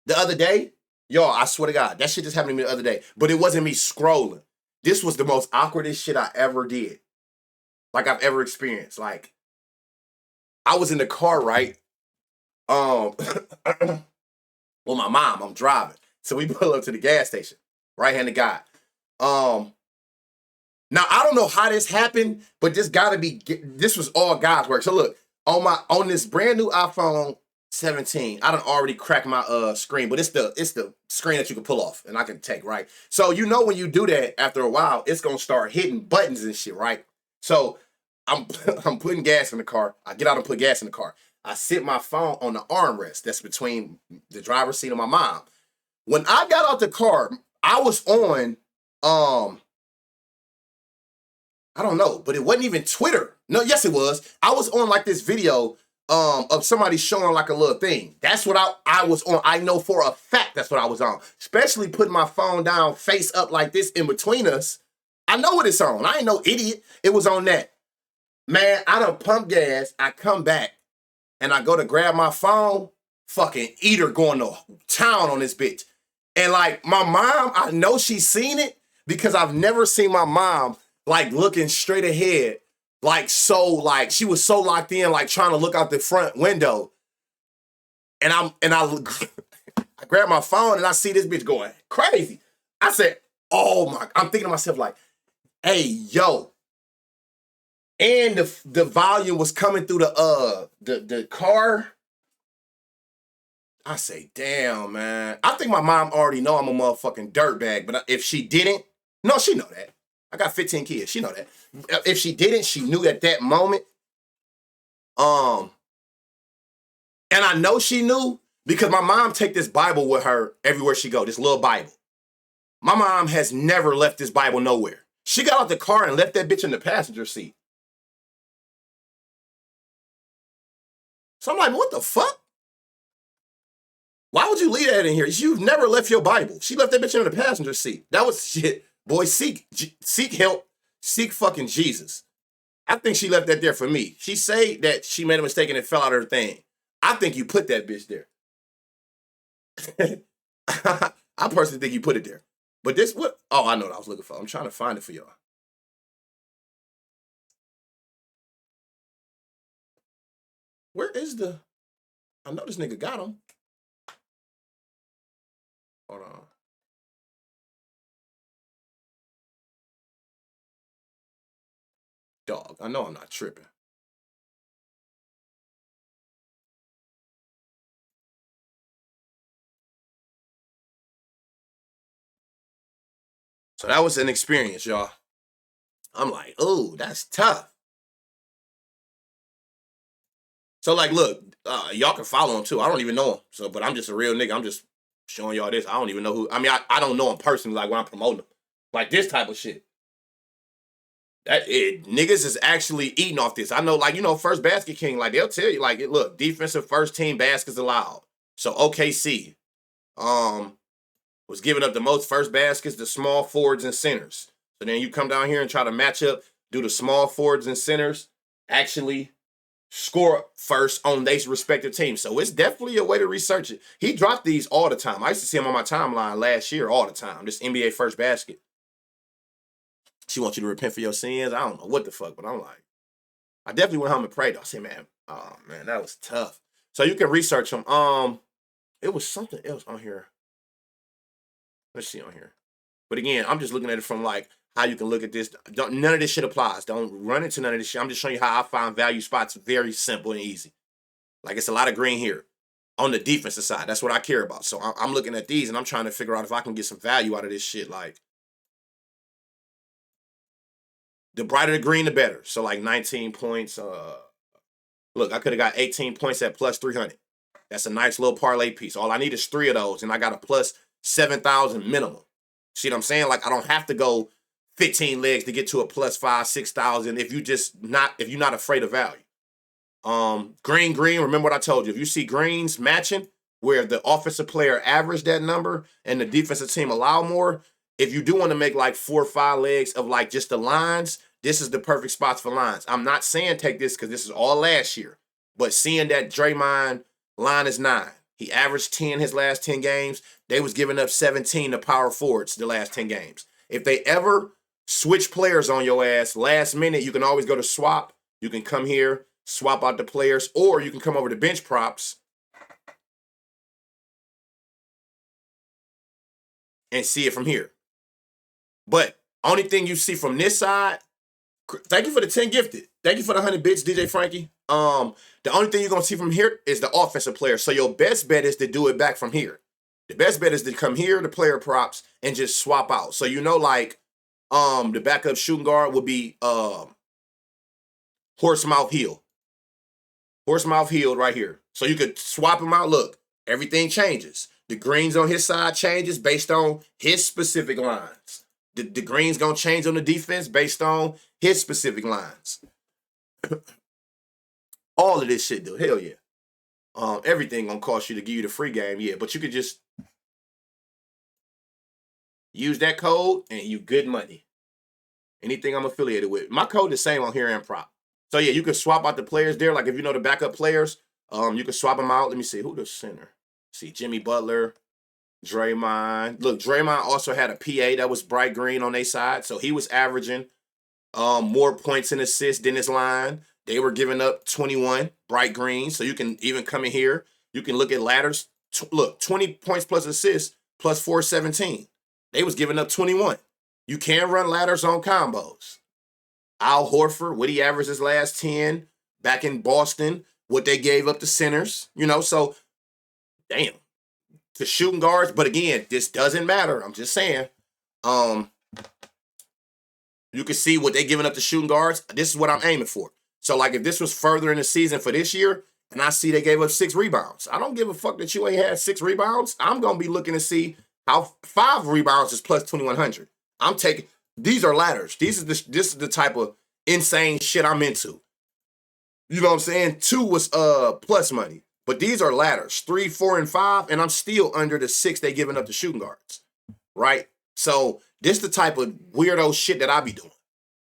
The other day, y'all, I swear to God, that shit just happened to me the other day. But it wasn't me scrolling. This was the most awkwardest shit I ever did. Like I've ever experienced. Like, I was in the car, right? Well, my mom, I'm driving. So we pull up to the gas station. Right-handed guy. Now I don't know how this happened, but this was all God's work. So look, on this brand new iPhone 17, I done already cracked my screen, but it's the screen that you can pull off and I can take, right? So you know when you do that, after a while, it's gonna start hitting buttons and shit, right? So I'm putting gas in the car. I get out and put gas in the car. I sit my phone on the armrest that's between the driver's seat and my mom. When I got out the car, I was on I don't know, but it wasn't even Twitter. No, yes, it was. I was on like this video of somebody showing like a little thing. That's what I was on. I know for a fact that's what I was on. Especially putting my phone down face up like this in between us. I know what it's on. I ain't no idiot. It was on that. Man, I done pump gas. I come back and I go to grab my phone. Fucking eater going to town on this bitch. And like my mom, I know she's seen it because I've never seen my mom like looking straight ahead, like she was so locked in, like trying to look out the front window. And I I grab my phone and I see this bitch going crazy. I said, oh my, I'm thinking to myself like, hey, yo. And the volume was coming through the car. I say, damn, man. I think my mom already know I'm a motherfucking dirtbag, but if she didn't, no, she know that. I got 15 kids. She know that. If she didn't, she knew at that moment. And I know she knew because my mom take this Bible with her everywhere she go, this little Bible. My mom has never left this Bible nowhere. She got out the car and left that bitch in the passenger seat. So I'm like, what the fuck? Why would you leave that in here? You've never left your Bible. She left that bitch in the passenger seat. That was shit. Boy, seek help. Seek fucking Jesus. I think she left that there for me. She say that she made a mistake and it fell out of her thing. I think you put that bitch there. I personally think you put it there. But this what? Oh, I know what I was looking for. I'm trying to find it for y'all. Where is the? I know this nigga got him. Hold on. Dog, I know I'm not tripping. So that was an experience, y'all. I'm like, oh, that's tough. So like, look, y'all can follow him too. I don't even know him. So, but I'm just a real nigga. I'm just showing y'all this. I don't even know who. I mean, I don't know him personally. Like when I'm promoting him, like this type of shit. That it niggas is actually eating off this. I know, like First Basket King. Like they'll tell you, like, look, defensive first team baskets allowed. So OKC, was giving up the most first baskets to small forwards and centers. So then you come down here and try to match up, do the small forwards and centers actually score first on their respective teams. So it's definitely a way to research it. He dropped these all the time. I used to see him on my timeline last year all the time. This NBA first basket. She wants you to repent for your sins. I don't know what the fuck, but I'm like, I definitely went home and prayed. I said, man, oh man, that was tough. So you can research him. It was something else on here. Let's see on here. But again, I'm just looking at it from like how you can look at this. None of this shit applies. Don't run into none of this shit. I'm just showing you how I find value spots very simple and easy. Like it's a lot of green here on the defensive side. That's what I care about. So I'm looking at these and I'm trying to figure out if I can get some value out of this shit. Like the brighter the green, the better. So like 19 points. Look, I could have got 18 points at plus 300. That's a nice little parlay piece. All I need is 3 of those, and I got a plus 7,000 minimum. See what I'm saying? Like I don't have to go 15 legs to get to a plus 5,000, 6,000 if you're not afraid of value. Green. Remember what I told you. If you see greens matching where the offensive player averaged that number and the defensive team allow more, if you do want to make like 4 or 5 legs of like just the lines, this is the perfect spots for lines. I'm not saying take this because this is all last year, but seeing that Draymond line is 9. He averaged 10 his last 10 games. They was giving up 17 to power forwards the last 10 games. If they ever switch players on your ass last minute, you can always go to swap. You can come here, swap out the players, or you can come over to bench props and see it from here. But only thing you see from this side, thank you for the 10 gifted. Thank you for the 100 bits, DJ Frankie. The only thing you're going to see from here is the offensive player. So your best bet is to do it back from here. The best bet is to come here, the player props, and just swap out. So like the backup shooting guard would be Horsemouth Hill. Horsemouth Hill right here. So you could swap him out. Look, everything changes. The greens on his side changes based on his specific lines. The green's going to change on the defense based on his specific lines. All of this shit, dude. Hell yeah. Everything going to cost you to give you the free game. Yeah, but you could just use that code and you good money. Anything I'm affiliated with. My code is the same on here and prop. So yeah, you can swap out the players there. Like if you know the backup players, you can swap them out. Let me see. Who the center? See, Jimmy Butler, Draymond. Look, Draymond also had a PA that was bright green on their side. So he was averaging more points and assists than his line. They were giving up 21 bright green. So you can even come in here. You can look at ladders. Look, 20 points plus assists plus 417. They was giving up 21. You can run ladders on combos. Al Horford, what he averaged his last 10 back in Boston, what they gave up to centers, so damn. To shooting guards, but again, this doesn't matter. I'm just saying. You can see what they're giving up to shooting guards. This is what I'm aiming for. So, like, if this was further in the season for this year, and I see they gave up 6 rebounds, I don't give a fuck that you ain't had 6 rebounds. I'm gonna be looking to see how 5 rebounds is plus 2,100. I'm taking. These are ladders. This is the type of insane shit I'm into. You know what I'm saying? 2 was plus money. But these are ladders, 3, 4, and 5, and I'm still under the 6 they giving up to shooting guards, right? So this the type of weirdo shit that I be doing.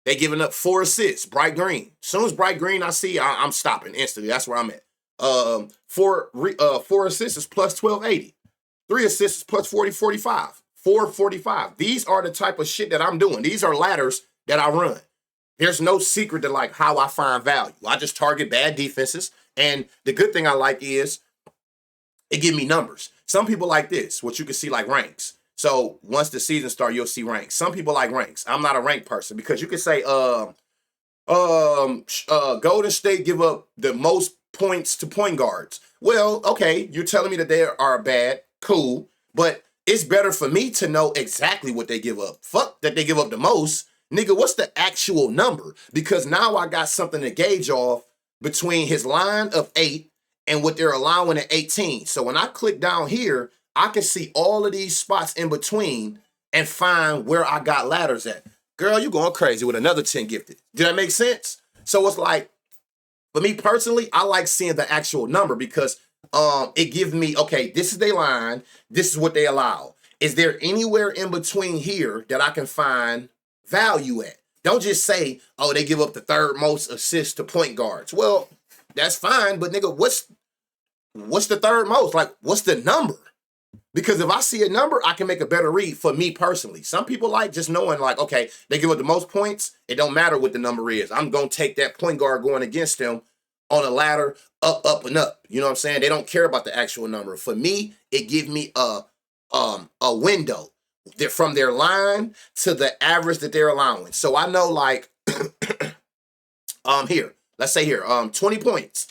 They giving up 4 assists, bright green. As soon as bright green I see, I'm stopping instantly. That's where I'm at. 4 assists is plus 1,280. 3 assists is plus 4045. 445. These are the type of shit that I'm doing. These are ladders that I run. There's no secret to like how I find value. I just target bad defenses. And the good thing I like is it give me numbers. Some people like this, what you can see like ranks. So once the season starts, you'll see ranks. Some people like ranks. I'm not a rank person because you can say Golden State give up the most points to point guards. Well, okay, you're telling me that they are bad, cool, but It's better for me to know exactly what they give up. Fuck that they give up the most. Nigga, what's the actual number? Because now I got something to gauge off between his line of 8 and what they're allowing at 18. So when I click down here, I can see all of these spots in between and find where I got ladders at. Girl, you going crazy with another 10 gifted. Did that make sense? So it's like, for me personally, I like seeing the actual number because it gives me, okay, this is their line, this is what they allow. Is there anywhere in between here that I can find value at? Don't just say, oh, they give up the third most assists to point guards. Well, that's fine, but nigga, what's the third most? Like, what's the number? Because if I see a number, I can make a better read for me personally. Some people like just knowing, like, okay, they give up the most points. It don't matter what the number is. I'm going to take that point guard going against them on a ladder, up, up, and up. You know what I'm saying? They don't care about the actual number. For me, it gives me a window from their line to the average that they're allowing. So I know, like, here, let's say here, 20 points.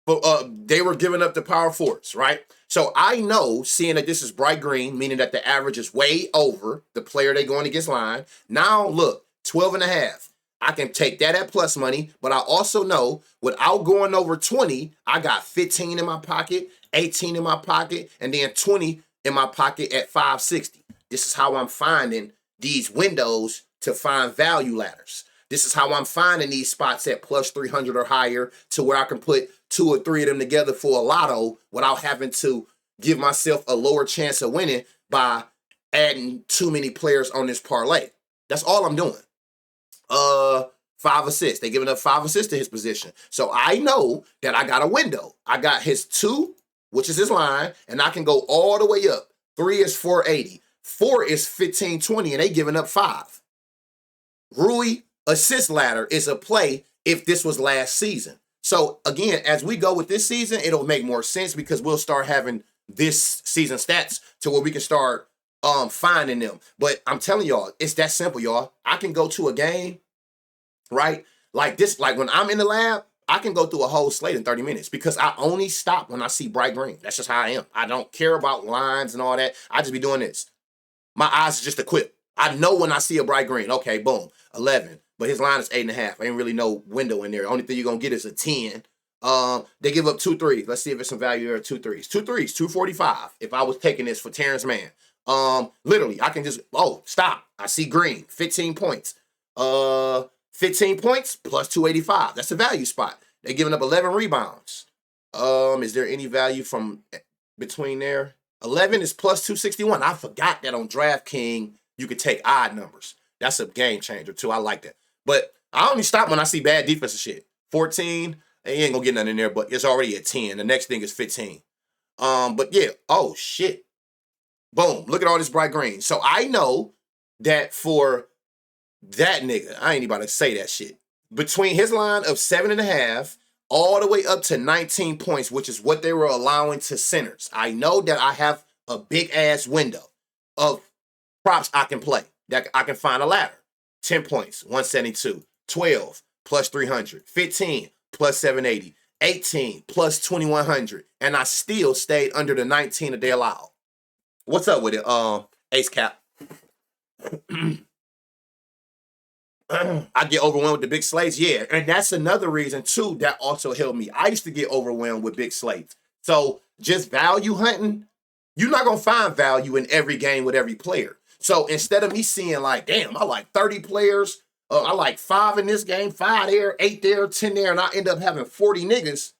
But they were giving up the power forwards, right? So I know, seeing that this is bright green, meaning that the average is way over the player they going against line. Now, look, 12 and a half. I can take that at plus money, but I also know without going over 20, I got 15 in my pocket, 18 in my pocket, and then 20 in my pocket at 560. This is how I'm finding these windows to find value ladders. This is how I'm finding these spots at plus 300 or higher to where I can put 2 or 3 of them together for a lotto without having to give myself a lower chance of winning by adding too many players on this parlay. That's all I'm doing. 5 assists. They're giving up 5 assists to his position. So I know that I got a window. I got his 2, which is his line, and I can go all the way up. 3 is 480. 4 is 1520, and they giving up 5. Rui assist ladder is a play if this was last season. So again, as we go with this season, it'll make more sense because we'll start having this season stats to where we can start finding them. But I'm telling y'all, it's that simple, y'all. I can go to a game, right? Like this, like when I'm in the lab, I can go through a whole slate in 30 minutes because I only stop when I see bright green. That's just how I am. I don't care about lines and all that. I just be doing this. My eyes are just equipped. I know when I see a bright green. Okay, boom, 11. But his line is 8.5. Ain't really no window in there. Only thing you're going to get is a 10. They give up 2 threes. Let's see if it's some value there. 2 threes. 2 threes, 245. If I was taking this for Terrence Mann. Literally, I can just, stop. I see green. 15 points. 15 points plus 285. That's a value spot. They're giving up 11 rebounds. Is there any value from between there? 11 is plus 261. I forgot that on DraftKings, you could take odd numbers. That's a game changer, too. I like that. But I only stop when I see bad defensive shit. 14, they ain't gonna get nothing in there, but it's already at 10. The next thing is 15. But yeah, oh shit. Boom. Look at all this bright green. So I know that for that nigga, I ain't about to say that shit. Between his line of 7.5 all the way up to 19 points, which is what they were allowing to centers. I know that I have a big ass window of props I can play. That I can find a ladder. 10 points, 172. 12 plus 300. 15 plus 780. 18 plus 2100. And I still stayed under the 19 that they allowed. What's up with it, Ace Cap? I get overwhelmed with the big slates. Yeah, and that's another reason, too, that also helped me. I used to get overwhelmed with big slates. So just value hunting, you're not going to find value in every game with every player. So instead of me seeing like, damn, I like 30 players, I like 5 in this game, 5 there, 8 there, 10 there, and I end up having 40 niggas.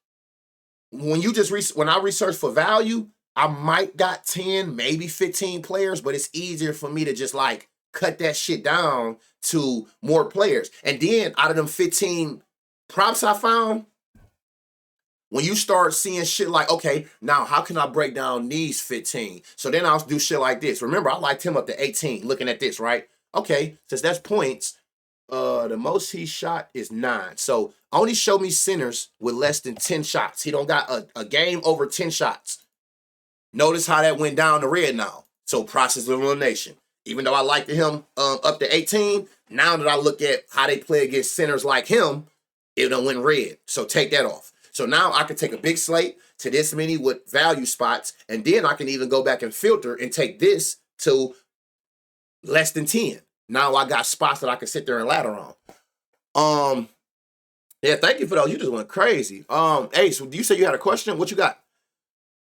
When I research for value, I might got 10, maybe 15 players, but it's easier for me to just like cut that shit down to more players. And then out of them 15 props I found, when you start seeing shit like, okay, now how can I break down these 15? So then I'll do shit like this. Remember, I liked him up to 18, looking at this, right? Okay, since that's points, the most he shot is 9. So only show me centers with less than 10 shots. He don't got a game over 10 shots. Notice how that went down to red now. So process of elimination. Even though I liked him up to 18, now that I look at how they play against centers like him, it done went red. So take that off. So now I can take a big slate to this many with value spots, and then I can even go back and filter and take this to less than 10. Now I got spots that I can sit there and ladder on. Yeah, thank you for those. You just went crazy. Ace, do you say you had a question? What you got?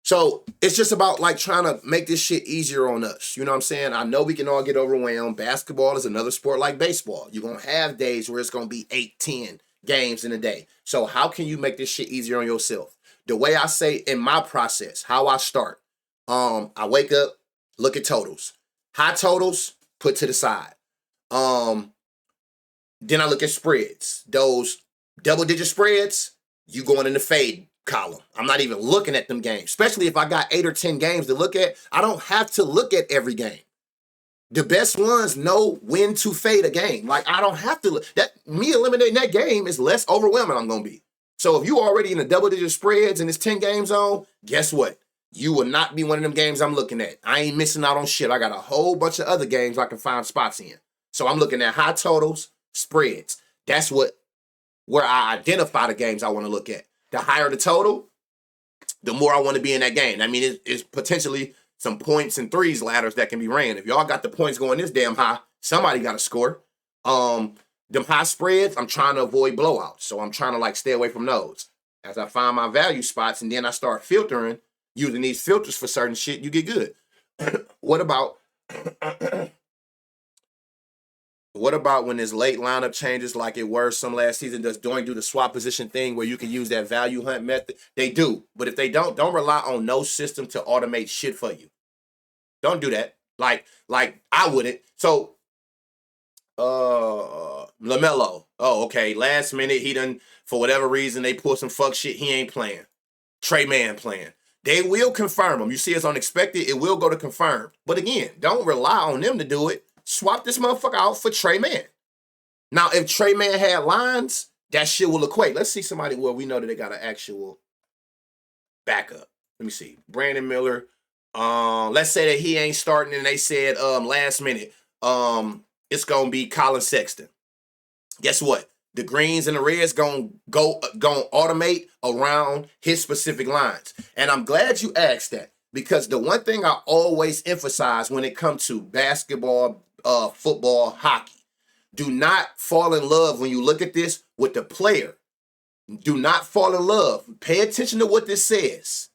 So it's just about like trying to make this shit easier on us. You know what I'm saying? I know we can all get overwhelmed. Basketball is another sport like baseball. You're going to have days where it's going to be 8, 10 games in a day. So how can you make this shit easier on yourself? The way I say in my process, how I start, I wake up, look at totals. High totals, put to the side. Then I look at spreads. Those double-digit spreads, you going in the fade column. I'm not even looking at them games, especially if I got 8 or 10 games to look at. I don't have to look at every game. The best ones know when to fade a game. Like, I don't have to look. Me eliminating that game is less overwhelming I'm going to be. So if you already in the double-digit spreads and it's 10 games on, guess what? You will not be one of them games I'm looking at. I ain't missing out on shit. I got a whole bunch of other games I can find spots in. So I'm looking at high totals, spreads. That's where I identify the games I want to look at. The higher the total, the more I want to be in that game. I mean, it's potentially some points and threes ladders that can be ran. If y'all got the points going this damn high, somebody got to score. Them high spreads, I'm trying to avoid blowouts. So I'm trying to like stay away from those. As I find my value spots and then I start filtering, using these filters for certain shit, you get good. What about when there's late lineup changes like it were some last season? Does Doing do the swap position thing where you can use that value hunt method? They do. But if they don't rely on no system to automate shit for you. Don't do that. Like I wouldn't. So LaMelo. Oh, okay. Last minute, he done, for whatever reason, they pull some fuck shit. He ain't playing. Trey Man playing. They will confirm him. You see it's unexpected, it will go to confirm. But again, don't rely on them to do it. Swap this motherfucker out for Trey Man. Now, if Trey Man had lines, that shit will equate. Let's see somebody where we know that they got an actual backup. Let me see. Brandon Miller. Let's say that he ain't starting and they said last minute it's gonna be Colin Sexton. Guess what? The greens and the reds gonna automate around his specific lines. And I'm glad you asked that, because the one thing I always emphasize when it comes to basketball, football, hockey, do not fall in love when you look at this with the player. Do not fall in love. Pay attention to what this says.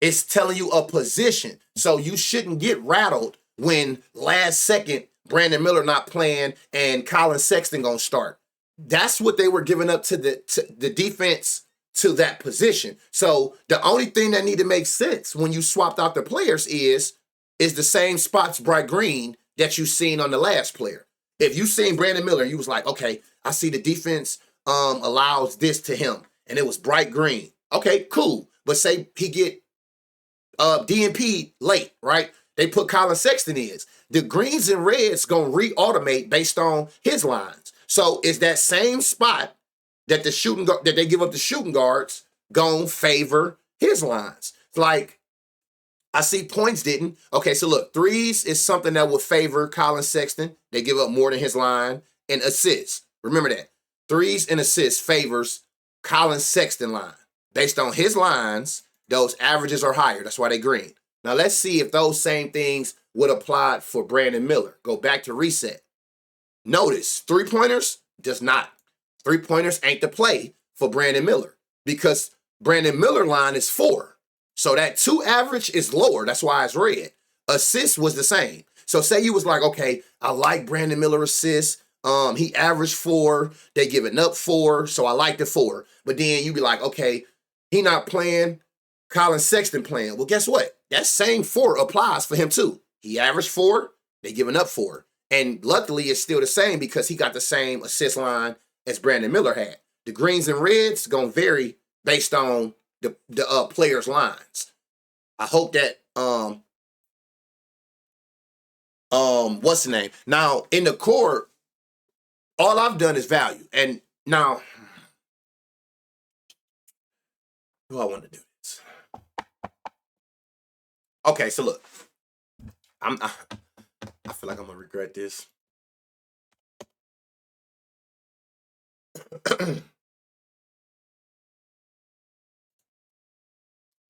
It's telling you a position. So you shouldn't get rattled when last second Brandon Miller not playing and Colin Sexton gonna start. That's what they were giving up to the defense to that position. So the only thing that need to make sense when you swapped out the players is the same spots bright green that you seen on the last player. If you seen Brandon Miller and you was like, okay, I see the defense allows this to him and it was bright green. Okay, cool. But say he get DNP late, right? They put Colin Sexton in. The greens and reds gonna re-automate based on his lines. So is that same spot that that they give up the shooting guards gonna favor his lines? Like, I see points didn't. Okay, so look, threes is something that would favor Colin Sexton. They give up more than his line. And assists. Remember that. Threes and assists favors Colin Sexton line. Based on his lines, those averages are higher. That's why they green. Now let's see if those same things would apply for Brandon Miller. Go back to reset. Notice, three-pointers does not. Three-pointers ain't the play for Brandon Miller because Brandon Miller line is 4. So that 2 average is lower. That's why it's red. Assists was the same. So say you was like, okay, I like Brandon Miller assists. He averaged 4. They giving up 4. So I like the 4. But then you be like, okay, he not playing. Colin Sexton playing. Well, guess what? That same 4 applies for him too. He averaged 4. They giving up 4. And luckily, it's still the same because he got the same assist line as Brandon Miller had. The greens and reds going to vary based on the players' lines. I hope that, what's the name? Now, in the core, all I've done is value. And now, do I want to do this? Okay, so look. I feel like I'm going to regret this.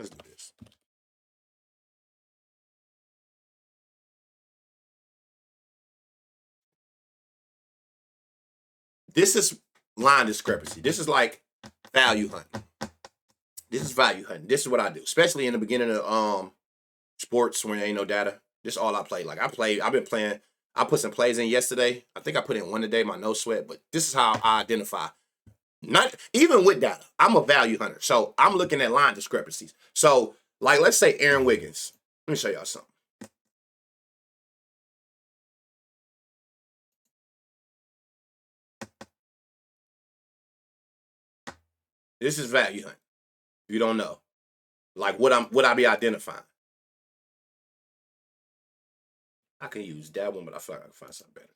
Let's do this. This is line discrepancy. This is like value hunting. This is value hunting. This is what I do, especially in the beginning of sports when there ain't no data. This is all I play. Like I've been playing. I put some plays in yesterday. I think I put in one today, my no sweat. But this is how I identify. Not even with data. I'm a value hunter. So I'm looking at line discrepancies. So, like, let's say Aaron Wiggins. Let me show y'all something. This is value hunting. If you don't know. Like what I be identifying. I can use that one, but I feel like I can find something better.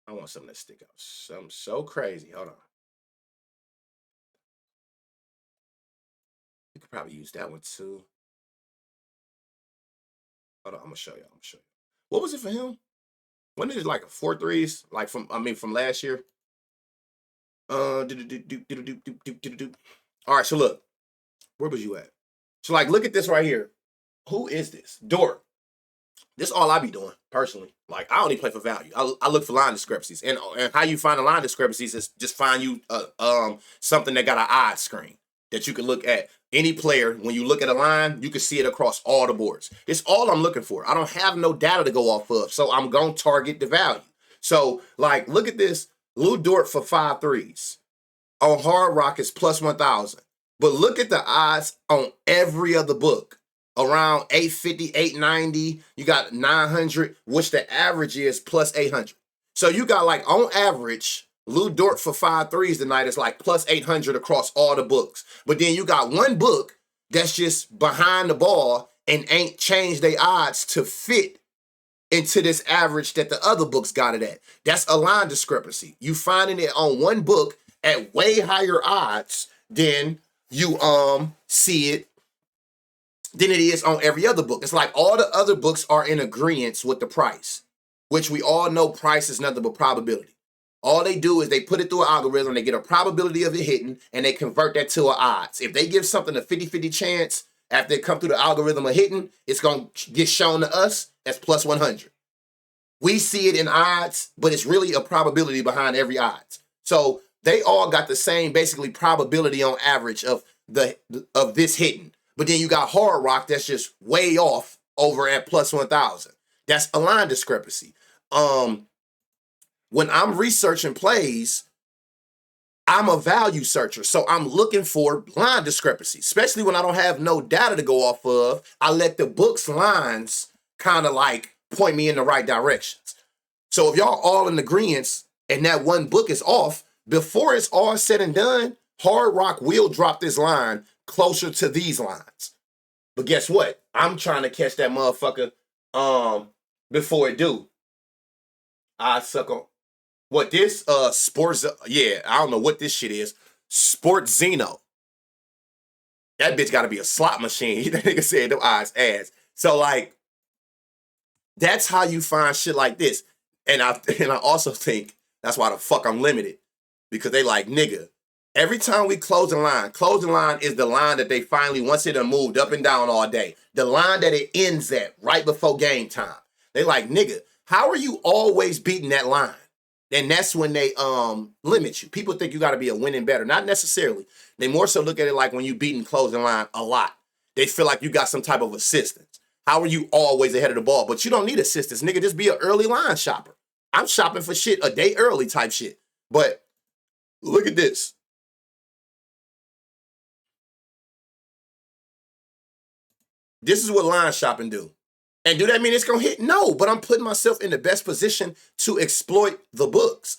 I want something that stick out. Something so crazy. Hold on. You could probably use that one too. Hold on, I'm gonna show you. What was it for him? When did it like 4 threes? Like from last year? All right, so look, where was you at? So like, look at this right here. Who is this? Dort. This is all I be doing personally. Like I only play for value. I look for line discrepancies, and how you find the line discrepancies is just find you something that got an odds screen that you can look at. Any player, when you look at a line, you can see it across all the boards. It's all I'm looking for. I don't have no data to go off of, so I'm gonna target the value. So like, look at this. Lou Dort for 5 threes on Hard Rock is plus 1,000. But look at the odds on every other book. Around 850, 890, you got 900, which the average is plus 800. So you got like on average, Lou Dort for 5 threes tonight is like plus 800 across all the books. But then you got one book that's just behind the ball and ain't changed their odds to fit into this average that the other books got it at. That's a line discrepancy. You finding it on one book at way higher odds than you see it than it is on every other book. It's like all the other books are in agreement with the price, which we all know price is nothing but probability. All they do is they put it through an algorithm, they get a probability of it hitting, and they convert that to an odds. If they give something a 50-50 chance after they come through the algorithm of hitting, it's going to get shown to us as plus 100. We see it in odds, but it's really a probability behind every odds. So they all got the same basically probability on average of this hitting. But then you got Hard Rock that's just way off over at plus 1,000. That's a line discrepancy. When I'm researching plays, I'm a value searcher. So I'm looking for line discrepancy, especially when I don't have no data to go off of. I let the book's lines kind of like point me in the right directions. So if y'all all in agreement and that one book is off, before it's all said and done, Hard Rock will drop this line closer to these lines. But guess what? I'm trying to catch that motherfucker before it do. I suck on what this sports, yeah, I don't know what this shit is. Sports Zeno. That bitch gotta be a slot machine. That nigga said them eyes ass. So like, that's how you find shit like this. And I also think that's why the fuck I'm limited. Because they like, nigga, every time we closing line is the line that they finally, once it done moved up and down all day, the line that it ends at right before game time. They like, nigga, how are you always beating that line? And that's when they limit you. People think you got to be a winning better. Not necessarily. They more so look at it like when you beating closing line a lot. They feel like you got some type of assistance. How are you always ahead of the ball? But you don't need assistance, nigga. Just be an early line shopper. I'm shopping for shit a day early type shit. But look at this. This is what line shopping do. And do that mean it's going to hit? No, but I'm putting myself in the best position to exploit the books.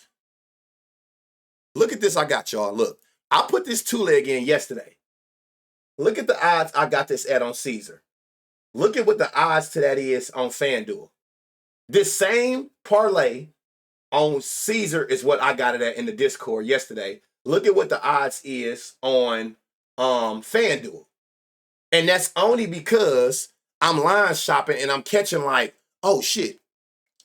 Look at this I got, y'all. Look, I put this 2-leg in yesterday. Look at the odds I got this at on Caesar. Look at what the odds to that is on FanDuel. This same parlay on Caesar is what I got it at in the Discord yesterday. Look at what the odds is on FanDuel. And that's only because I'm line shopping and I'm catching like, oh shit,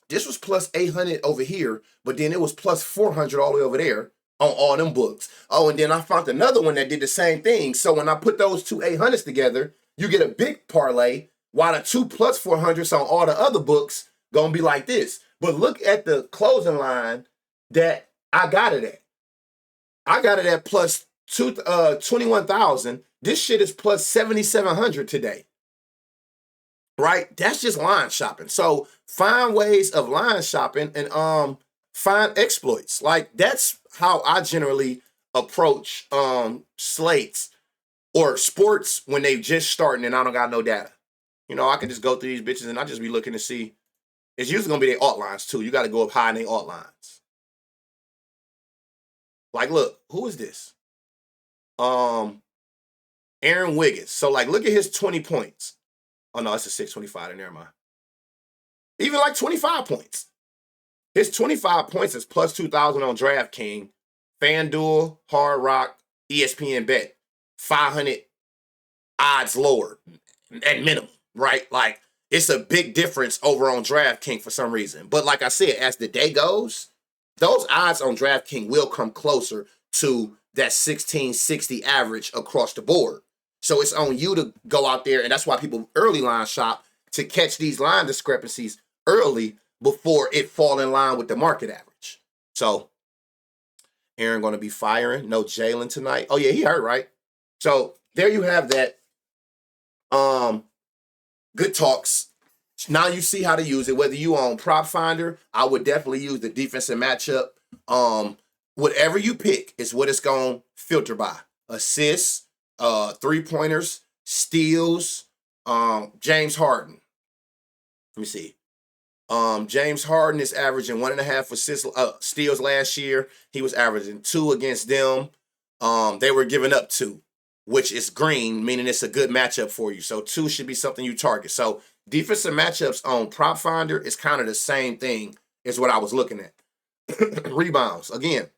this was plus 800 over here, but then it was plus 400 all the way over there. on all them books. Oh, and then I found another one that did the same thing. So when I put those two 800s together, you get a big parlay, while the 2 plus 400s on all the other books gonna be like this. But look at the closing line that I got it at. I got it at plus 21,000. This shit is plus 7,700 today. Right? That's just line shopping. So find ways of line shopping and find exploits. Like that's how I generally approach slates or sports when they just starting and I don't got no data. You know, I can just go through these bitches and I just be looking to see. It's usually gonna be their alt lines too. You got to go up high in their alt lines. Like, look, who is this? Aaron Wiggins. So like, look at his 20 points. Oh no, it's a 625. Never mind. Even like 25 points. His 25 points is plus 2,000 on DraftKings, FanDuel, Hard Rock, ESPN Bet. 500 odds lower at minimum, right? Like it's a big difference over on DraftKings for some reason. But like I said, as the day goes, those odds on DraftKings will come closer to that 1660 average across the board. So it's on you to go out there, and that's why people early line shop to catch these line discrepancies early before it fall in line with the market average. So Aaron going to be firing. No Jalen tonight. Oh yeah, he hurt, right? So there you have that. Good talks. Now you see how to use it. Whether you on Prop Finder, I would definitely use the defensive matchup. Whatever you pick is what it's going to filter by. Assists, 3-pointers, steals, James Harden. Let me see. James Harden is averaging 1.5 assists, steals last year. He was averaging 2 against them. They were giving up 2, which is green, meaning it's a good matchup for you. So 2 should be something you target. So defensive matchups on Prop Finder is kind of the same thing as what I was looking at. Rebounds. Again,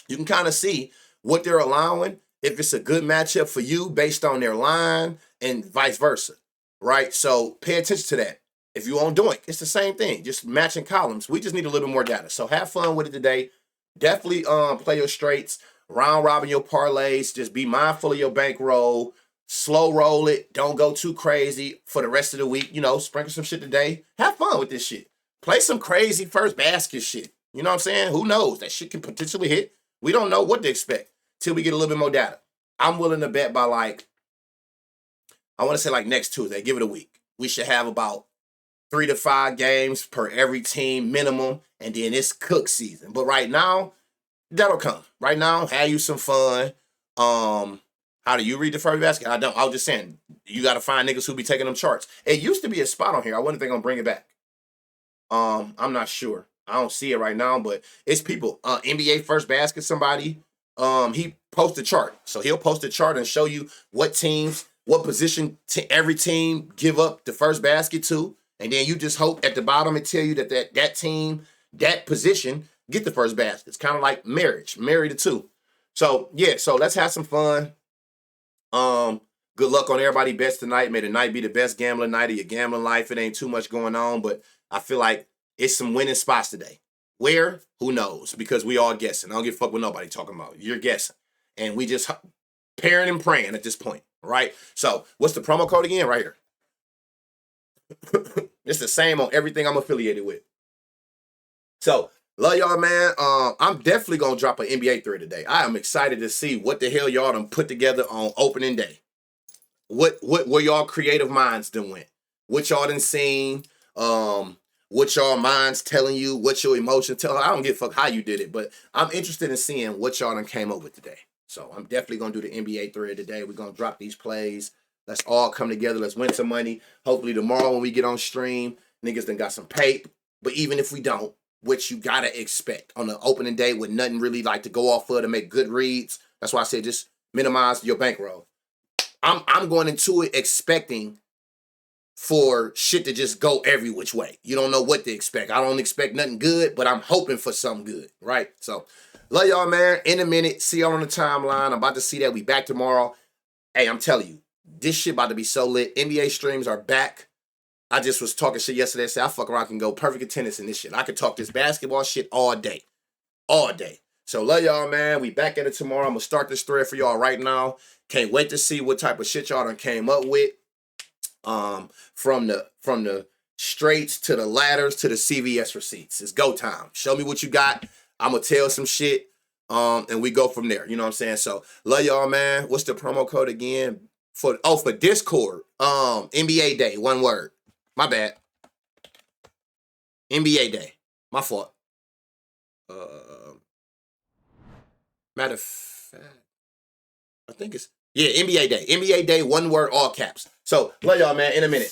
you can kind of see what they're allowing, if it's a good matchup for you based on their line and vice versa, right? So pay attention to that. If you on Doink, it's the same thing, just matching columns. We just need a little more data. So have fun with it today. Definitely play your straights, round robin your parlays. Just be mindful of your bankroll. Slow roll it. Don't go too crazy for the rest of the week. You know, sprinkle some shit today. Have fun with this shit. Play some crazy first basket shit. You know what I'm saying? Who knows? That shit can potentially hit. We don't know what to expect till we get a little bit more data. I'm willing to bet by like, I want to say like next Tuesday. Give it a week. We should have about 3 to 5 games per every team minimum, and then it's cook season. But right now, that'll come. Right now, have you some fun. How do you read the first basket? I don't. I was just saying, you got to find niggas who be taking them charts. It used to be a spot on here. I wonder if they're gonna bring it back. I'm not sure. I don't see it right now, but it's people. NBA first basket, somebody. He posts a chart. So he'll post a chart and show you what teams, what position every team give up the first basket to. And then you just hope at the bottom it tell you that team, that position, get the first basket. It's kind of like marriage. Marry the two. So yeah, so let's have some fun. Good luck on everybody bets tonight. May the night be the best gambling night of your gambling life. It ain't too much going on, but I feel like it's some winning spots today. Where? Who knows? Because we all guessing. I don't give a fuck what nobody talking about. You're guessing. And we just pairing and praying at this point, right? So what's the promo code again? Right here. It's the same on everything I'm affiliated with. So love y'all, man. I'm definitely gonna drop an NBA thread today. I am excited to see what the hell y'all done put together on opening day. What were y'all creative minds done went? What y'all done seen? What y'all minds telling you? What your emotions tell? I don't give a fuck how you did it, but I'm interested in seeing what y'all done came up with today. So I'm definitely gonna do the NBA thread today. We're gonna drop these plays. Let's all come together. Let's win some money. Hopefully tomorrow when we get on stream, niggas done got some pape. But even if we don't, which you gotta expect on the opening day with nothing really like to go off of to make good reads. That's why I said just minimize your bankroll. I'm going into it expecting for shit to just go every which way. You don't know what to expect. I don't expect nothing good, but I'm hoping for something good, right? So love y'all, man. In a minute, see y'all on the timeline. I'm about to see that. We back tomorrow. Hey, I'm telling you, this shit about to be so lit. NBA streams are back. I just was talking shit yesterday. I said I fuck around can go perfect attendance in this shit. I could talk this basketball shit all day. All day. So love y'all, man. We back at it tomorrow. I'm gonna start this thread for y'all right now. Can't wait to see what type of shit y'all done came up with. From the straights to the ladders to the CVS receipts. It's go time. Show me what you got. I'm gonna tell some shit. And we go from there. You know what I'm saying? So love y'all, man. What's the promo code again? For Discord. NBA Day. One word. My bad. NBA Day. My fault. Matter of fact, I think it's NBA Day. NBA Day, one word, all caps. So love y'all, man. In a minute.